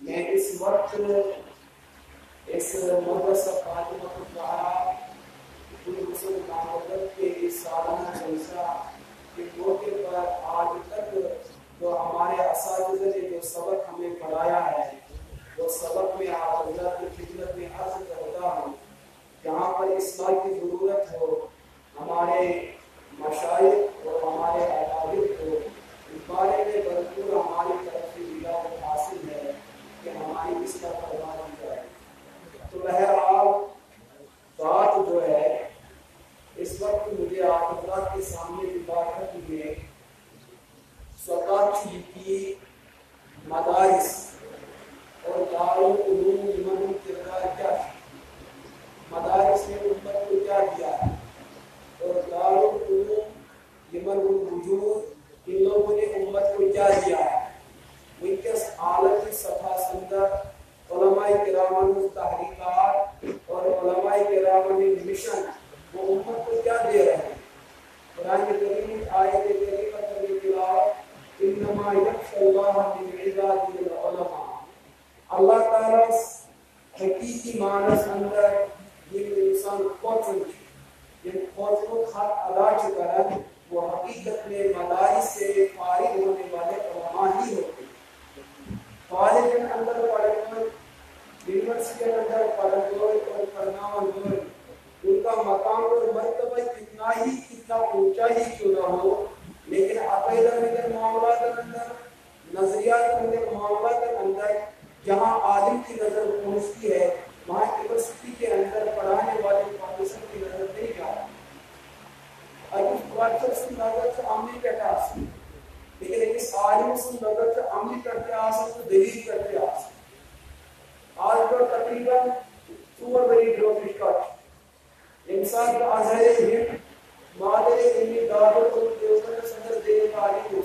میں اس وقت اس مدرسہ فاطمہ الزہرا کے سالانہ جلسہ کے موقع پر آج تک جو ہمارے اساتذہ نے جو سبق ہمیں پڑھایا ہے وہ سبق میں آپ حضرات کی خدمت میں عرض کرتا ہوں، جہاں پر اصلاح کی ضرورت ہو ہمارے مشائخ اور ہمارے اکابر کو اس بارے میں بھرپور ہماری طرف سے ہدایت حاصل ہے کہ ہماری اصلاح کروا دی جائے۔ تو بہرحال بات جو ہے اس وقت مجھے آپ حضرات کے سامنے عبارت میں سوکاچی کی مدارس اور دارالعلوم ایمان کا کردار کیا ہے، مدارس نے امت کو کیا دیا ہے اور دارالعلوم ایمان الوجود ان لوگوں نے امت کو کیا دیا ہے۔ ونکس عالم کی صفحہ سندر علماء کرام کی تحریکات اور علماء کرام کے مشن وہ امت کو کیا دے رہے ہیں۔ قرآن کریم آیت کریمہ کی تلاوت انما یخشی اللہ من عبادہ العلماء، اللہ تعالیٰ حقیقی معنی اندر یہ انسان کو حق ادا چکا ہے، وہ حقیقت میں مدارس سے فارغ ہونے والے علماء ہی ہوتے ہیں۔ کالج کے اندر پڑھے ہوئے، یونیورسٹی کے اندر پڑھے ہوئے اور پڑھنا ہوئے، ان کا مقام اور مرتبہ کتنا اونچا ہی کیوں نہ ہو، لیکن عقیدہ کے معاملات کے اندر، نظریات کے معاملات کے اندر جہاں عالم کی نظر پہنچتی ہے وہاں یونیورسٹی کے اندر پڑھانے والے پروفیسر کی نظر نہیں جاتی۔ اب اس پروفیسر سے نظر سے عملی کرتے آسان، لیکن اس عالم سے نظر سے عملی کرتے آسان تو دلیل کرتے آسان۔ آج پر تقریباً 2 بڑی گروپش کا انسان کا اظہر ہم مادر علمی دعوت اور دیوبند صدر دے تعلیم ہو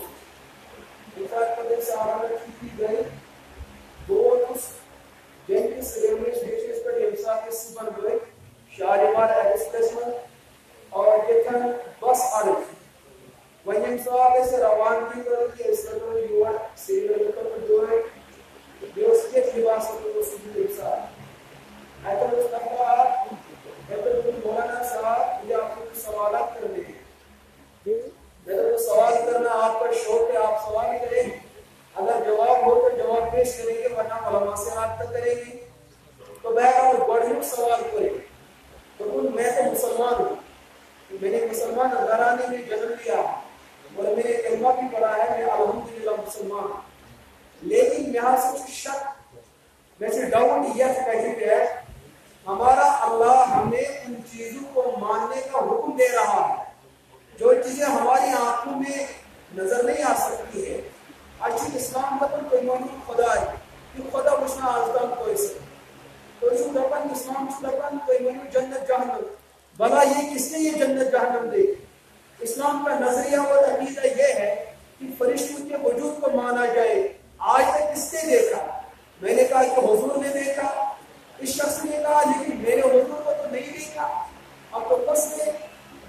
انسان قدر سے آرامت کی گئی دوست جن کی سلیمنس بیچیز پر انسان کے سبن ہوئے شاہریوار ایکسپریسمنٹ اور جتن بس عرف وہی انسان سے روان کی کرو کہ اس طرح یوار سیلر پر جو ہے جو اس کے لباس کو سبن انسان ایتا مستقبہ مولانا صاحب مجھے آپ کو سوالات کرنے ہیں، میرا تو سوال کرنا آپ کا شوق ہے، آپ سوال کریں، اگر جواب ہو تو جواب پیش کریں گے ورنہ علماء سے رابطہ کریں گے۔ تو بہرحال بڑھوں سوال کریں تو میں تو مسلمان ہوں، میں نے مسلمان گھرانے میں جنم لیا اور میں نے کلمہ بھی پڑھا ہے، میں الحمدللہ مسلمان ہوں، لیکن یہاں سے کچھ شک میں سے ڈاؤٹ یہ کہتے ہیں ہمارا اللہ ہمیں ان چیزوں کو ماننے کا حکم دے رہا ہے جو چیزیں ہماری آنکھوں میں نظر نہیں آ سکتی ہے۔ اچھی اسلام کا تو کوئی خدا ہے کہ خدا مشنا آزدان کوئی سے کوئی شو دپن اسلام شو دپن کوئی منو جنت جہنم، بلا یہ کس نے یہ جنت جہنم دے؟ اسلام کا نظریہ اور عقیدہ یہ ہے کہ فرشتوں کے وجود کو مانا جائے۔ آج تک کس نے دیکھا؟ میں نے کہا کہ حضور نے دیکھا، اس شخص نے کہا لیکن میرے حضور کو تو نہیں دیکھا۔ اب تو بس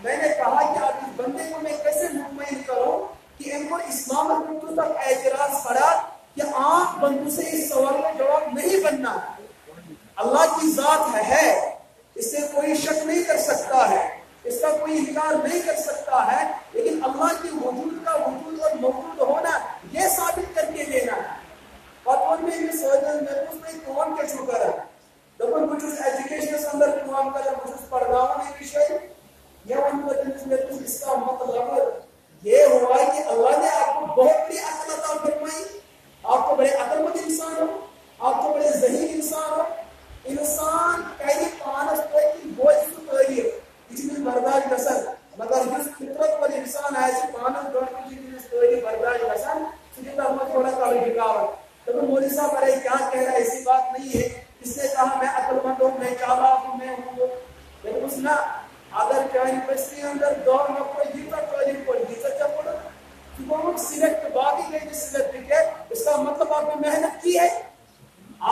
میں نے کہا کہ اب اس بندے کو میں کیسے مطمئن کروں کہ ان کو اسلام اور بندوں تک اعتراض پڑا کہ آنکھ بندوں سے اس سوال کا جواب نہیں بننا ہے۔ اللہ کی ذات ہے، اس سے کوئی شک نہیں کر سکتا ہے، اس کا کوئی انکار نہیں کر سکتا ہے، لیکن اللہ کے وجود کا وجود اور موجود ہونا یہ ثابت کر کے لینا ہے۔ اور میں یہ سوچا میں اس میں کون کے شکر ہے دبن کچھ ایجوکیشن اندر کام کرا کچھ پڑھاؤ میں بھی شاید یا ان کو جنس میں کچھ اس کا مطلب یہ ہوا کہ اللہ نے آپ کو بہت بڑی عقل عطا فرمائی، آپ کو بڑے عقل مند انسان ہو، آپ کو بڑے ذہین انسان ہو۔ انسان کئی پانس کوئی کی بوجھ کو تحریر اس میں برداشت کسن مگر جس فطرت پر انسان ایسی پانس دور کی جس تحریر برداشت کسن سجدہ ہمیں تھوڑا کالی جگاوت تو مولوی صاحب ارے کیا کہہ رہا ہے، ایسی بات نہیں ہے۔ اس نے کہا میں عقل مند ہوں، میں چالاک ہوں، میں ہوں، لیکن اس نے اگر چاہے یونیورسٹی اندر دور میں کوئی جیتا تعلیم کوئی جیتا چاہ پڑا کہ وہ سلیکٹ باقی گئی جس سلیکٹ اس کا مطلب آپ نے محنت کی ہے،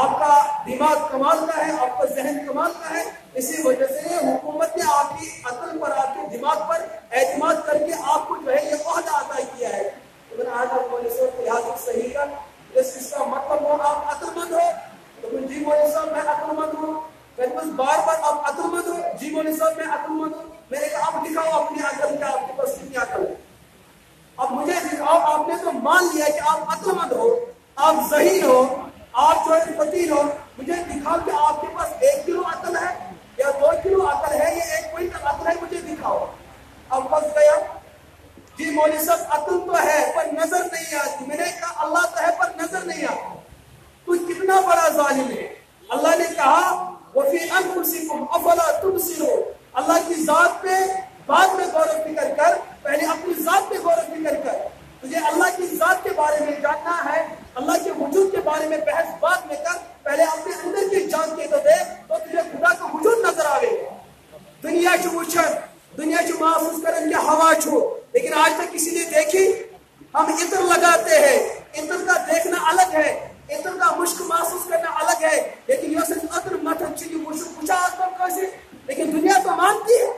آپ کا دماغ کمال کا ہے، آپ کا ذہن کمال کا ہے، اسی وجہ سے حکومت نے آپ کی عقل پر آپ کے دماغ پر اعتماد کر کے آپ کو جو ہے یہ عہدہ عطا کیا ہے۔ لیکن آج آپ کو صحیح کا اس کا مطلب ہو آپ عقل مند ہو تو मान लिया कि आप अक्लमंद हो, आप ज़हीन हो, आप जो है फकीर हो, मुझे दिखाओ कि आपके पास 1 किलो अकल है या 2 किलो अकल है या 1 क्विंटल अकल है, मुझे दिखाओ। अब फंस गया जी मौलवी साहब अकल तो है पर नजर नहीं आती। मैंने कहा अल्लाह तो है पर नजर नहीं आता। तो कितना बड़ा जालिम है। अल्लाह ने कहा वफी अनफुसिकुम अफला तुबसिरून, अल्लाह की जात पे बाद में गौर फिक्र कर, पहले अपनी जात पे गौर फिक्र कर। तुझे अल्लाह की जात के बारे में जानना है, अल्लाह के वजूद के बारे में बहस बाद में कर, पहले अपने अंदर की जान के तो दे, तो तुझे खुदा का वजूद नजर आएगा। दुनिया की वुचन, दुनिया की महसूस करन के हवा छो, लेकिन आज तक किसी ने देखी? हम इत्र लगाते हैं, इत्र का देखना अलग है, इत्र का मुश्क महसूस करना अलग है, लेकिन यो से अत्र मत चीज मुश्क पूछा आत्मा कैसे, लेकिन दुनिया तो मानती है।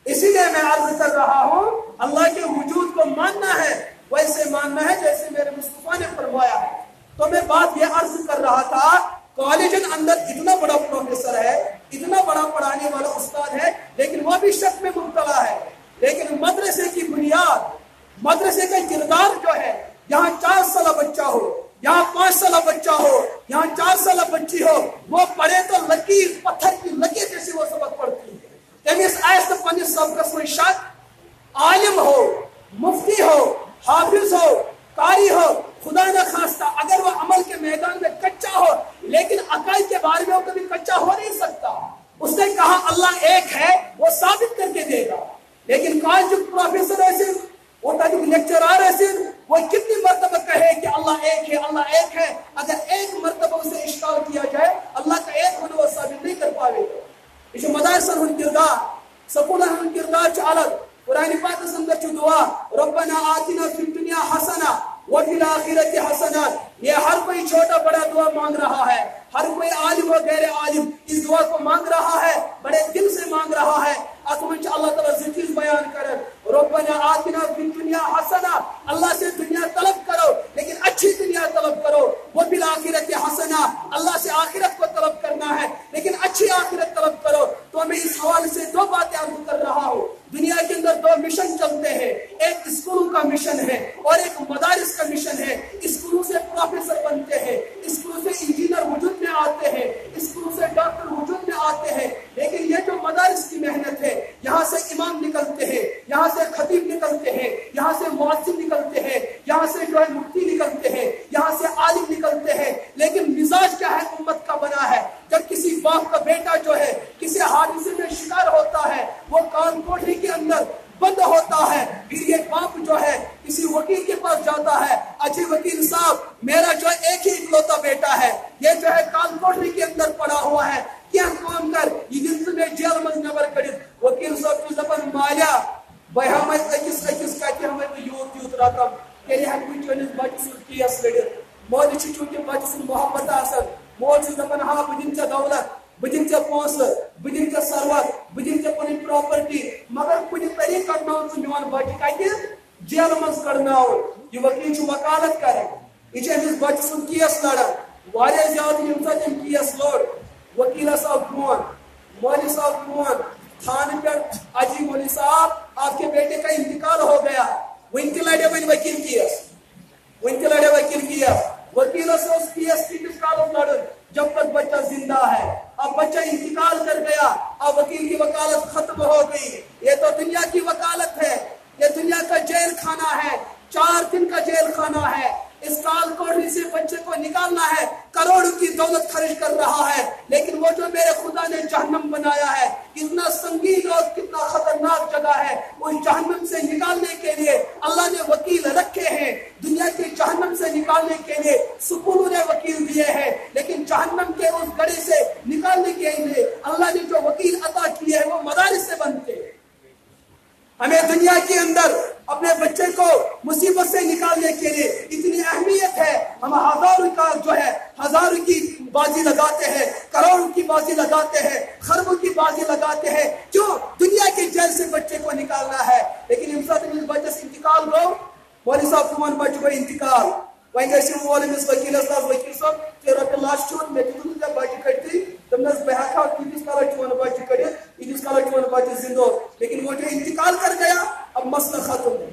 इसीलिए मैं अर्ज कर रहा हूँ अल्लाह के वजूद को मानना है, वैसे मानना है जैसे मेरे मुस्तफा ने फरमाया है। तो मैं बात ये अर्ज कर रहा था, कॉलेज के अंदर इतना बड़ा प्रोफेसर है, इतना बड़ा पढ़ाने वाला उस्ताद है, लेकिन वो भी शक में मुब्तला है। लेकिन मदरसे की बुनियाद, मदरसे का किरदार जो है, यहाँ 4 साल बच्चा हो, यहाँ 5 साल बच्चा हो, यहाँ 4 साल बच्ची हो, वो पढ़े तो लकीर, पत्थर की लकीर जैसी वो सबक पढ़ती है। तमिस आयस तो पन्ने सबकस में शक, आलिम हो, मुफ्ती हो, हाफिज हो, कारी हो, खुदा न खास्ता अगर वो अमल के मैदान में कच्चा हो, लेकिन अकायद के बारे में वो कभी कच्चा हो नहीं सकता। उसने कहा अल्लाह एक है, वो साबित करके देगा। लेकिन कॉलेज जो प्रोफेसर ऐसे, वो ताकि लेक्चरर ऐसे, वो कितनी मर्तबा कहे कि अल्लाह एक है, अल्लाह एक है, अगर एक मर्तबा उसे इश्काल किया जाए अल्लाह का एक होना वो साबित नहीं कर पाएगा। इस मदरसा हुन किरदार, स्कूल हुन किरदार च अलग। कुरान पाक के अंदर जो दुआ रब्बना आतिना फिद दुनिया हसना व फिल आखिरति हसना, ये हर कोई छोटा बड़ा दुआ मांग रहा है, हर कोई आलिम व गैर आलिम इस दुआ को मांग रहा है, बड़े दिल से मांग रहा है। अकमच अल्लाह ताला जिक्र बयान करे, रब्बना आतिना फिद दुनिया हसना, अल्लाह से दुनिया तलब करो, लेकिन अच्छी दुनिया तलब करो। व फिल आखिरति हसना, अल्लाह से आखिरत को तलब करना है, लेकिन अच्छी आखिरत तलब करो। तो मैं इस हवाले से 2 बातें अर्ज कर रहा हूँ। दुनिया के अंदर 2 मिशन चलते हैं, एक स्कूलों का मिशन है और एक मदारिस का मिशन है। स्कूलों से प्रोफेसर बनते हैं, स्कूलों से इंजीनियर वजूद में आते हैं, स्कूलों से डॉक्टर वजूद में आते हैं, लेकिन ये जो मदारिस की मेहनत है, यहाँ से इमाम निकलते हैं, यहाँ से खतीब निकलते हैं, यहाँ से मुअज्जिन निकलते हैं, यहाँ से जो है मुफ्ती निकलते हैं, यहाँ से आलिम निकलते हैं, लेकिन मिजाज क्या है उम्मत का बना है। जब किसी बाप का बेटा जो है किसी हादसे में शिकार होता है, वो कान कोठरी के अंदर बंद होता है, फिर ये बाप जो है किसी वकील के पास जाता है, अच्छे वकील साहब मेरा जो एक ही इकलौता बेटा है, ये जो है कान कोठरी के अंदर पड़ा हुआ है, क्या काम कर ये में जेल में नबर कड़ित। वकील साहब की जबान मालिया भाई हमें अकिस अकिस कहते हमें यूथ यूथ रकम तेरे हम कुछ चनिस बच्चे केस लड़ित मोल चूंकि बच्चे मोहब्बत आसन मोल जबान हाँ बुदिन दौलत, बुदिन पोस, बुदिन सरवत, बुदिन पन प्रॉपर्टी, मगर कुछ तरीक करना मान बच्चे कत जेल मज कड़ना। यह वकील वकालत कर बच्चे केस लड़ान वारिया ज्यादा केस लड़, वकीलस आव फोन, मौलवी साहब फोन थाने पे, अजी मौलवी साहब आपके बेटे का इंतकाल हो गया, वन लड़े वन वकील केस, वन लड़े वकील केस, वकील केस इंतकाल लड़ जब तक बच्चा जिंदा है। अब बच्चा इंतकाल कर गया, अब वकील की वकालत खत्म हो गई। ये तो दुनिया की वकालत है, ये दुनिया का जेल खाना है, 4 दिन का जेल खाना है। इस काल कोठरी से बच्चे को निकालना है, करोड़ों की दौलत खर्च कर रहा है, लेकिन वो जो मेरे खुदा ने जहन्नम बनाया है, कितना संगीन और कितना खतरनाक जगह है, उस जहन्नम से निकालने के लिए अल्लाह ने वकील रखे हैं। दुनिया के जहन्नम से निकालने के लिए सुकून ने वकील दिए हैं, लेकिन जहन्नम के उस गड़े से निकालने के लिए अल्लाह ने जो वकील अता किए हैं वो मदारिस से बनते हैं। हमें दुनिया के अंदर अपने बच्चे को मुसीबत से निकालने के लिए इतनी अहमियत है, हम हजारों का जो है हजारों की बाजी लगाते हैं, करोड़ों की बाजी लगाते हैं, खरबों की बाजी लगाते हैं, जो दुनिया के जेल से बच्चे को निकालना है। लेकिन बच्चे से इंतकाल गो मौलवी साहब तुम बच्चे को इंतकाल वही वकील साहब रपे लाश मे बच्चे कटी तमस बहका तीस काल चोन बच्चे कड़ित तीस काल चोन बच्चे जिंदो, लेकिन वो जो इंतकाल कर गया अब मसला खत्म है।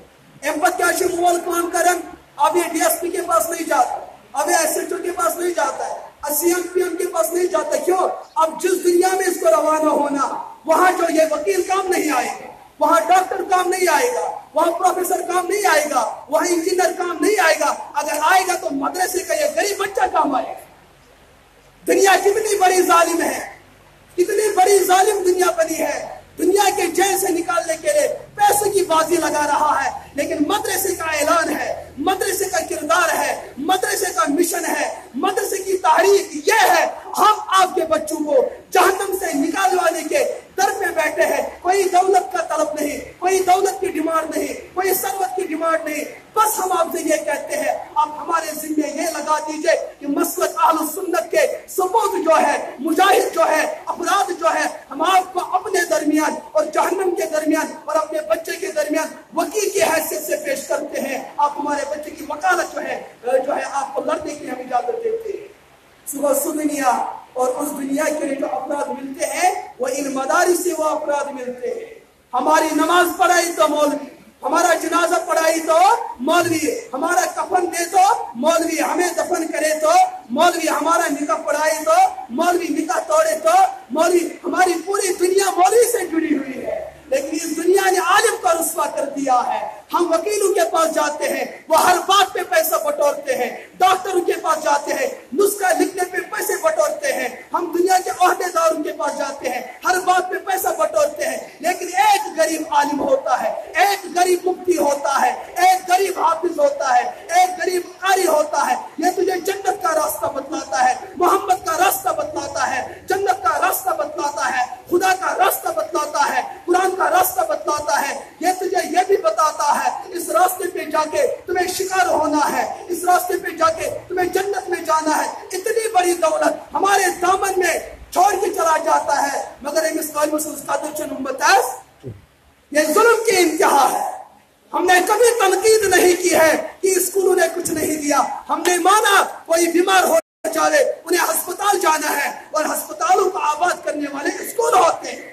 अम पे क्या मोल काम कर अब ये DSP के पास नहीं जाता, अब ये SHO के पास नहीं जाता है, CM के पास नहीं जाता। क्यों? अब जिस दुनिया में इसको रवाना होना, वहां जो ये वकील काम नहीं आएगा, वहां डॉक्टर काम नहीं आएगा, वहां प्रोफेसर काम नहीं आएगा, वहां इंजीनियर काम नहीं आएगा। अगर आएगा तो मदरसे का ये गरीब बच्चा काम आएगा। दुनिया कितनी बड़ी जालिम है, कितनी बड़ी जालिम दुनिया बनी है। दुनिया के जेल से निकालने के लिए पैसे की बाजी लगा रहा है, लेकिन मदरसे का ऐलान है, मदरसे का किरदार है, मदरसे का मिशन है, मदरसे की तहरीक ये है। हम आपके बच्चों को जहन्नम से निकालवाने के दर पे बैठे हैं। कोई दौलत का तलब नहीं, कोई दौलत की डिमांड नहीं, कोई सरवत की डिमांड नहीं। बस हम आपसे ये कहते हैं, आप हमारे जिम्मे ये लगा दीजिए कि मसलक अहले सुन्नत के सबूत जो है, मुजाहिद जो है, अपराध जो है, हम आपको अपने दरमियान और जहन्नम के दरमियान और अपने बच्चे के दरमियान वकील की हैसियत से पेश करते हैं। आप हमारे बच्चे की वकालत जो है आपको लड़ने की हम इजाजत देते हैं। सुबह दुनिया और उस दुनिया के लिए जो अपराध मिलते हैं वो इन मदारिस से वो अपराध मिलते हैं। हमारी नमाज पढ़ाई तो मौलवी, हमारा जनाजा पढ़ाई तो मौलवी, हमारा कफन दे तो मौलवी, हमें दफन करे तो मौलवी, हमारा निकाह पढ़ाई तो मौलवी, निकाह तोड़े तो मौलवी। हमारी पूरी दुनिया मौलवी से जुड़ी हुई है, लेकिन इस दुनिया ने आलिम को रुस्वा कर दिया है। हम वकीलों के पास जाते हैं, वो हर बात पे पैसा बटोरते हैं। डॉक्टरों के पास जाते हैं, नुस्खा लिखने पे पैसे बटोरते हैं। हम दुनिया के ओहदेदारों के पास जाते हैं, हर बात पे पैसा बटोरते हैं। लेकिन एक गरीब आलिम होता है, एक गरीब मुफ्ती होता है, एक गरीब हाफिज होता है, एक गरीब कारी होता है। ये तुझे जन्नत का रास्ता बतलाता है, मोहम्मद का रास्ता बतलाता है, जन्नत का रास्ता बतलाता है, खुदा का रास्ता बतलाता है, कुरान का रास्ता बतलाता है। ये तुझे ये भी बताता है इस रास्ते पे जाके तुम्हें शिकार होना है, इस रास्ते पे जाके तुम्हें जन्नत में जाना है। इतनी बड़ी दौलत हमारे दामन में छोड़ के चला जाता है, मगर ये जुल्म की इंतहा है। हमने कभी तनकीद नहीं की है कि स्कूलों ने कुछ नहीं दिया। हमने माना कोई बीमार हो जाए उन्हें अस्पताल जाना है, और अस्पतालों को आबाद करने वाले स्कूल होते हैं।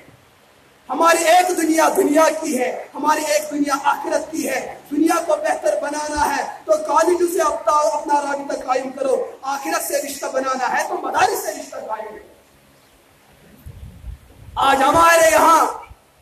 हमारी एक दुनिया दुनिया की है, हमारी एक दुनिया आखिरत की है। दुनिया को बेहतर बनाना है तो कॉलेजों से अपना राबिता कायम करो, आखिरत से रिश्ता बनाना है तो मदारिस से रिश्ता कायम करो। आज हमारे यहाँ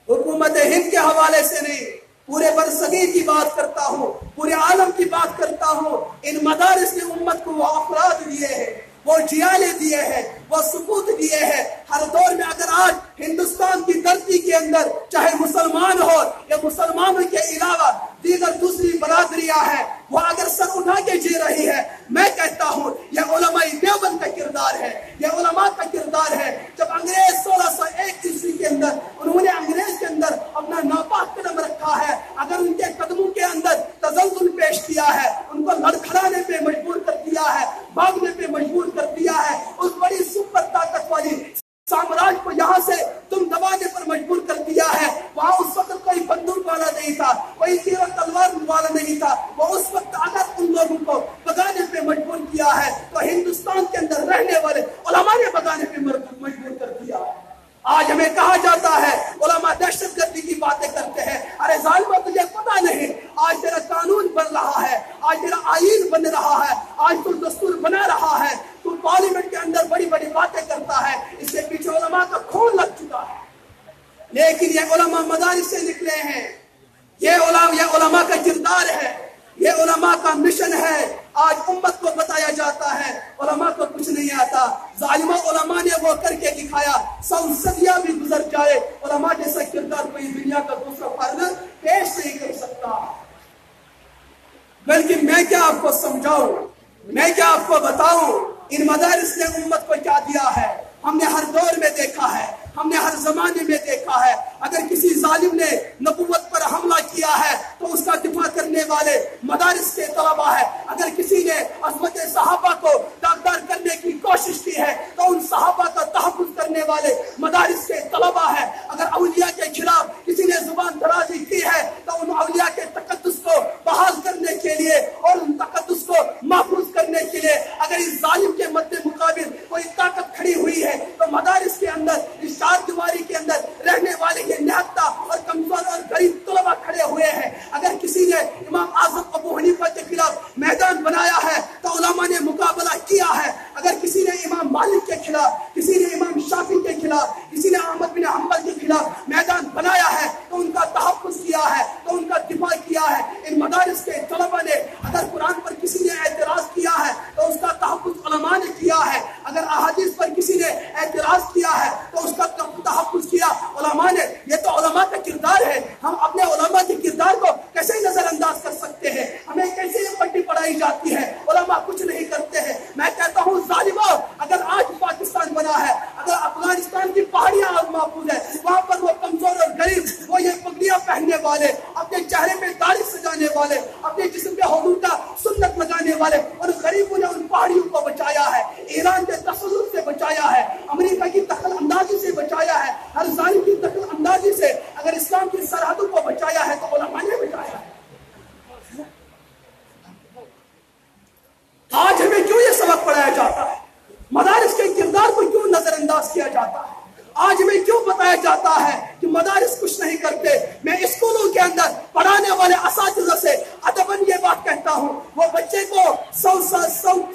हुकूमत हिंद के हवाले से नहीं, पूरे बरसगीर की बात करता हूँ, पूरे आलम की बात करता हूँ। इन मदारिस ने उम्मत को वो अफराद दिए हैं, वो जियाले दिए हैं, वो सबूत दिए हैं। हर दौर में अगर आज हिंदुस्तान की धरती के अंदर चाहे मुसलमान हो या मुसलमानों के अलावा दीगर दूसरी बरादरियां हैं, वो अगर सर उठा के जी रही है, मैं कहता हूँ यह उलमाए देवबंद का किरदार है, यह उलमा का किरदार है। जब अंग्रेज 1601 ईस्वी के अंदर उन्होंने अंग्रेज के अंदर अपना नापाक कदम रखा है, अगर उनके कदमों के अंदर तजल्जुल पेश किया है, उनको लड़खड़ाने पे मजबूर कर दिया है, भागने पे मजबूर कर दिया है, उस बड़ी सुपर ताकत वाली साम्राज्य को यहाँ से तुम दबाने पर मजबूर कर दिया है। वहां उस वक्त कोई बंदूक वाला नहीं था, कोई तीर तलवार वाला नहीं था। वो उस वक्त अगर उन लोगों को भगाने पे मजबूर किया है तो हिंदुस्तान के अंदर रहने वाले उलमा ने भगाने पे मजबूर कर दिया है। आज हमें कहा जाता है उलमा दहशतगर्दी की बातें करते हैं। अरे जालिमा, तुझे पता नहीं आज तेरा कानून बन रहा है, आज तेरा आईन बन रहा है, आज तू दस्तूर बना रहा है, तू पार्लियामेंट के अंदर बड़ी बड़ी बातें करता है। इसके पीछे उलमा का खून लग चुका है। लेकिन ये उलमा मदारिस से निकले हैं, ये उलमा का किरदार है, ये उलमा का मिशन है। आज उम्मत को बताया जाता है उलमा को कुछ नहीं आता। जालिमा उलमा ने वो करके दिखाया, सदियां भी गुजर जाए, उलमा जैसा किरदार कोई दुनिया का दूसरा फर्द पेश नहीं कर सकता। बल्कि मैं क्या आपको समझाऊं, मैं क्या आपको बताऊं, इन मदारिस ने उम्मत को क्या दिया है। हमने हर दौर में देखा है, हमने हर जमाने में देखा है। अगर किसी जालिम ने नबुव्वत पर हमला किया है तो उसका दिफा करने वाले मदारिस के तलबा है। अगर किसी ने अज़मत सहाबा को दागदार करने की कोशिश की है तो उन सहाबा का तहफ़्फ़ुज़ करने वाले मदारिस के तलबा है। अगर औलिया के खिलाफ किसी ने जुबान दराजी की है तो उन औलिया के तक़द्दुस को बहाल करने के लिए और उन तक़द्दुस को महफूज करने के लिए अगर इस जालिम के मद्दे मुकाबिल कोई ताकत खड़ी हुई है तो मदारिस के अंदर, इस चार दीवारी के अंदर रहने वाले ये निहत्ता और कमजोर और गरीब तलबा खड़े हुए हैं। अगर किसी ने इमाम आज़म अबू हनीफा के खिलाफ मैदान کے طلبہ نے اگر قرآن پر کسی نے اعتراض کیا ہے تو اس کا تحفظ علماء نے کیا ہے، اگر احادیث پر کسی نے اعتراض کیا ہے تو اس کا تحفظ کیا علماء نے۔ یہ تو علماء کا کردار ہے، ہم اپنے علماء کے کردار کو کیسے نظر انداز کر سکتے ہیں؟ ہمیں کیسے یہ پٹی پڑھائی جاتی ہے علماء کچھ نہیں کرتے ہیں؟ میں کہتا ہوں ظالموں، اگر آج پاکستان بنا ہے، اگر افغانستان کی پہاڑیاں آج محفوظ ہے، وہاں پر وہ کمزور اور غریب، وہ یہ پگڑیاں پہننے والے، اپنے چہرے پہ داڑھی سجانے والے، اپنے جسم پہ حضور کا سنت لگانے والے، اور غریبوں نے ان پہاڑیوں کو بچایا ہے، ایران کے تسلط سے بچایا ہے، امریکہ کی دخل اندازی سے بچایا ہے، ہر ظالم کی دخل اندازی سے اگر اسلام کی سرحدوں کو بچایا ہے تو علماء نے بچایا ہے۔ آج ہمیں کیوں یہ سبق پڑھایا جاتا ہے؟ مدارس کے کردار کو کیوں نظر انداز کیا جاتا ہے؟ آج ہمیں کیوں بتایا جاتا ہے کہ مدارس کچھ نہیں کرتے؟ میں اسکولوں کے اندر پڑھانے والے اساتذہ سے ادباً یہ بات کہتا ہوں، وہ بچے کو 100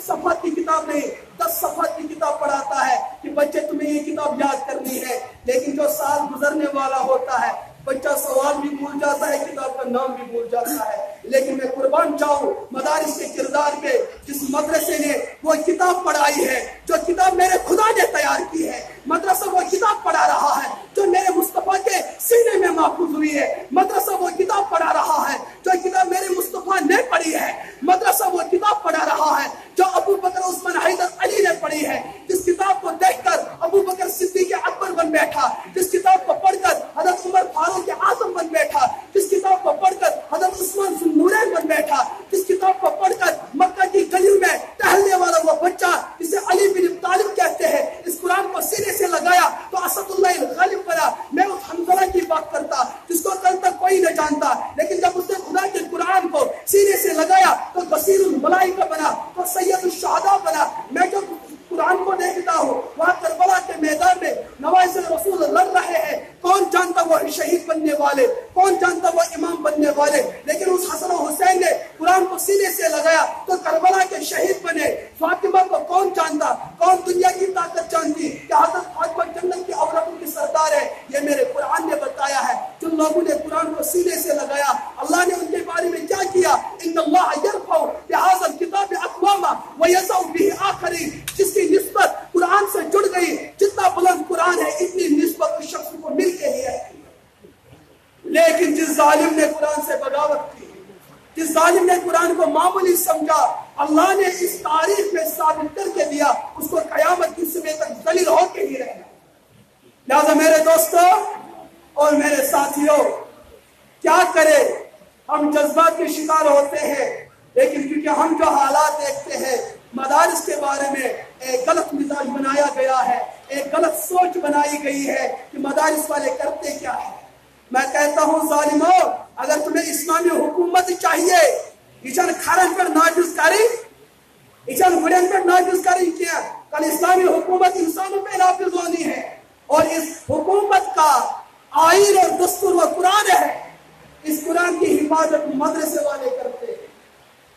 صفحات کی کتاب نہیں 10 صفحات کی کتاب پڑھاتا ہے کہ بچے تمہیں یہ کتاب یاد کرنی ہے، لیکن جو سال گزرنے والا ہوتا ہے بچہ سوال بھی بھول جاتا ہے، کتاب کا نام بھی بھول جاتا ہے۔ لیکن میں قربان جاؤں مدارس کے کردار پہ، جس مدرسے نے وہ کتاب پڑھائی ہے جو کتاب میرے خدا نے تیار کی ہے، مدرسہ وہ کتاب پڑھا رہا ہے جو میرے مصطفیٰ کے سینے میں محفوظ ہوئی ہے، مدرسہ وہ کتاب پڑھا رہا ہے جو کتاب میرے مصطفیٰ نے پڑھی ہے، مدرسہ وہ کتاب پڑھا رہا ہے جو ابو بکر عثمان حیدر علی نے پڑھی ہے، جس کتاب کو دیکھ کر ابو بکر صدیق اکبر بن بیٹھا، جس کتاب کو پڑھ کر حضرت عمر فاروق اعظم بن بیٹھا، جس کتاب کو پڑھ کر حضرت عثمان ذو النورین بن بیٹھا، جس کتاب کو پڑھ کر مکہ کی گلیوں میں ٹہلنے والا وہ بچہ جسے علی بن ابی طالب کہتے ہیں، اس قرآن کو سینے سے لگایا تو اسد اللہ الغالب بنا۔ میں اس حنظلہ کی بات کرتا جس کو کل تک کوئی نہ جانتا، لیکن جب اس نے خدا کے قرآن کو سینے سے لگایا تو بصیر الملائکہ بنا، تو سید الشہداء بنا۔ میں جو قرآن کو دیکھتا ہوں وہاں کربلا کے میدان میں نوائز رسول لڑ رہے ہیں، کون جانتا وہ شہید بننے والے، کون جانتا وہ امام بننے والے، لیکن اس حسن و حسین نے قرآن کو سینے سے لگایا تو کربلا کے شہید بنے۔ فاطمہ کو کون جانتا، کون دنیا کی طاقت جانتی کہ حضرت فاطمہ جنت کی عورتوں کی سردار ہے؟ یہ میرے قرآن نے بتایا ہے۔ جن لوگوں نے قرآن کو سینے سے لگایا اللہ نے ان کے بارے میں کیا کیا؟ ان اللہ یرفع بہذا الکتاب اقواما ویضع بہ آخرین۔ جس کی نسبت قرآن سے جڑ گئی، جتنا بلند قرآن ہے اتنی نسبت اس شخص کو مل کے ہی ہے۔ لیکن جس ظالم نے قرآن سے بغاوت کی، جس ظالم نے قرآن کو معمولی سمجھا، اللہ نے اس تاریخ میں ثابت کر کے دیا اس کو قیامت کی صبح تک ذلیل ہو کے ہی رہنا۔ لہذا میرے دوستوں اور میرے ساتھیوں، کیا کرے؟ ہم جذبات کے شکار ہوتے ہیں، لیکن کیونکہ ہم جو حالات دیکھتے ہیں مدارس کے بارے میں ایک غلط مزاج بنایا گیا ہے، ایک غلط سوچ بنائی گئی ہے کہ مدارس والے کرتے کیا ہے۔ میں کہتا ہوں ظالموں، اگر تمہیں اسلامی حکومت چاہیے ایچن کھرن پر نافذ کری، ایچن گڑن پر نافذ کری کیا؟ کل اسلامی حکومت انسانوں پہ نافذ ہونی ہے، اور اس حکومت کا آئین اور دستور و قرآن ہے۔ اس قرآن کی حفاظت مدرسے والے کرتے ہیں،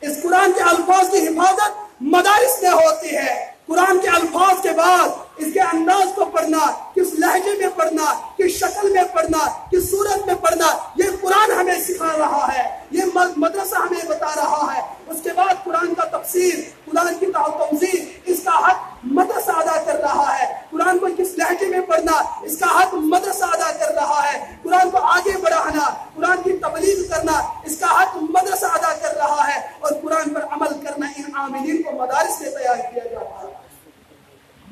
اس قرآن کے الفاظ کی حفاظت مدارس میں ہوتی ہے۔ قرآن کے الفاظ کے بعد اس کے انداز کو پڑھنا، کس لہجے میں پڑھنا، کس شکل میں پڑھنا، کس صورت میں پڑھنا، یہ قرآن ہمیں سکھا رہا ہے، یہ مدرسہ ہمیں بتا رہا ہے۔ اس کے بعد قرآن کا تفسیر، قرآن کی توضیح، اس کا حق مدرسہ ادا کر رہا ہے۔ قرآن کو کس لہجے میں پڑھنا، اس کا حق مدرسہ ادا کر رہا ہے۔ قرآن کو آگے بڑھانا، قرآن کی تبلیغ کرنا، اس کا حق مدرسہ ادا کر رہا ہے، اور قرآن پر عمل کرنا ان عاملین کو مدارس سے تیار کیا جاتا ہے۔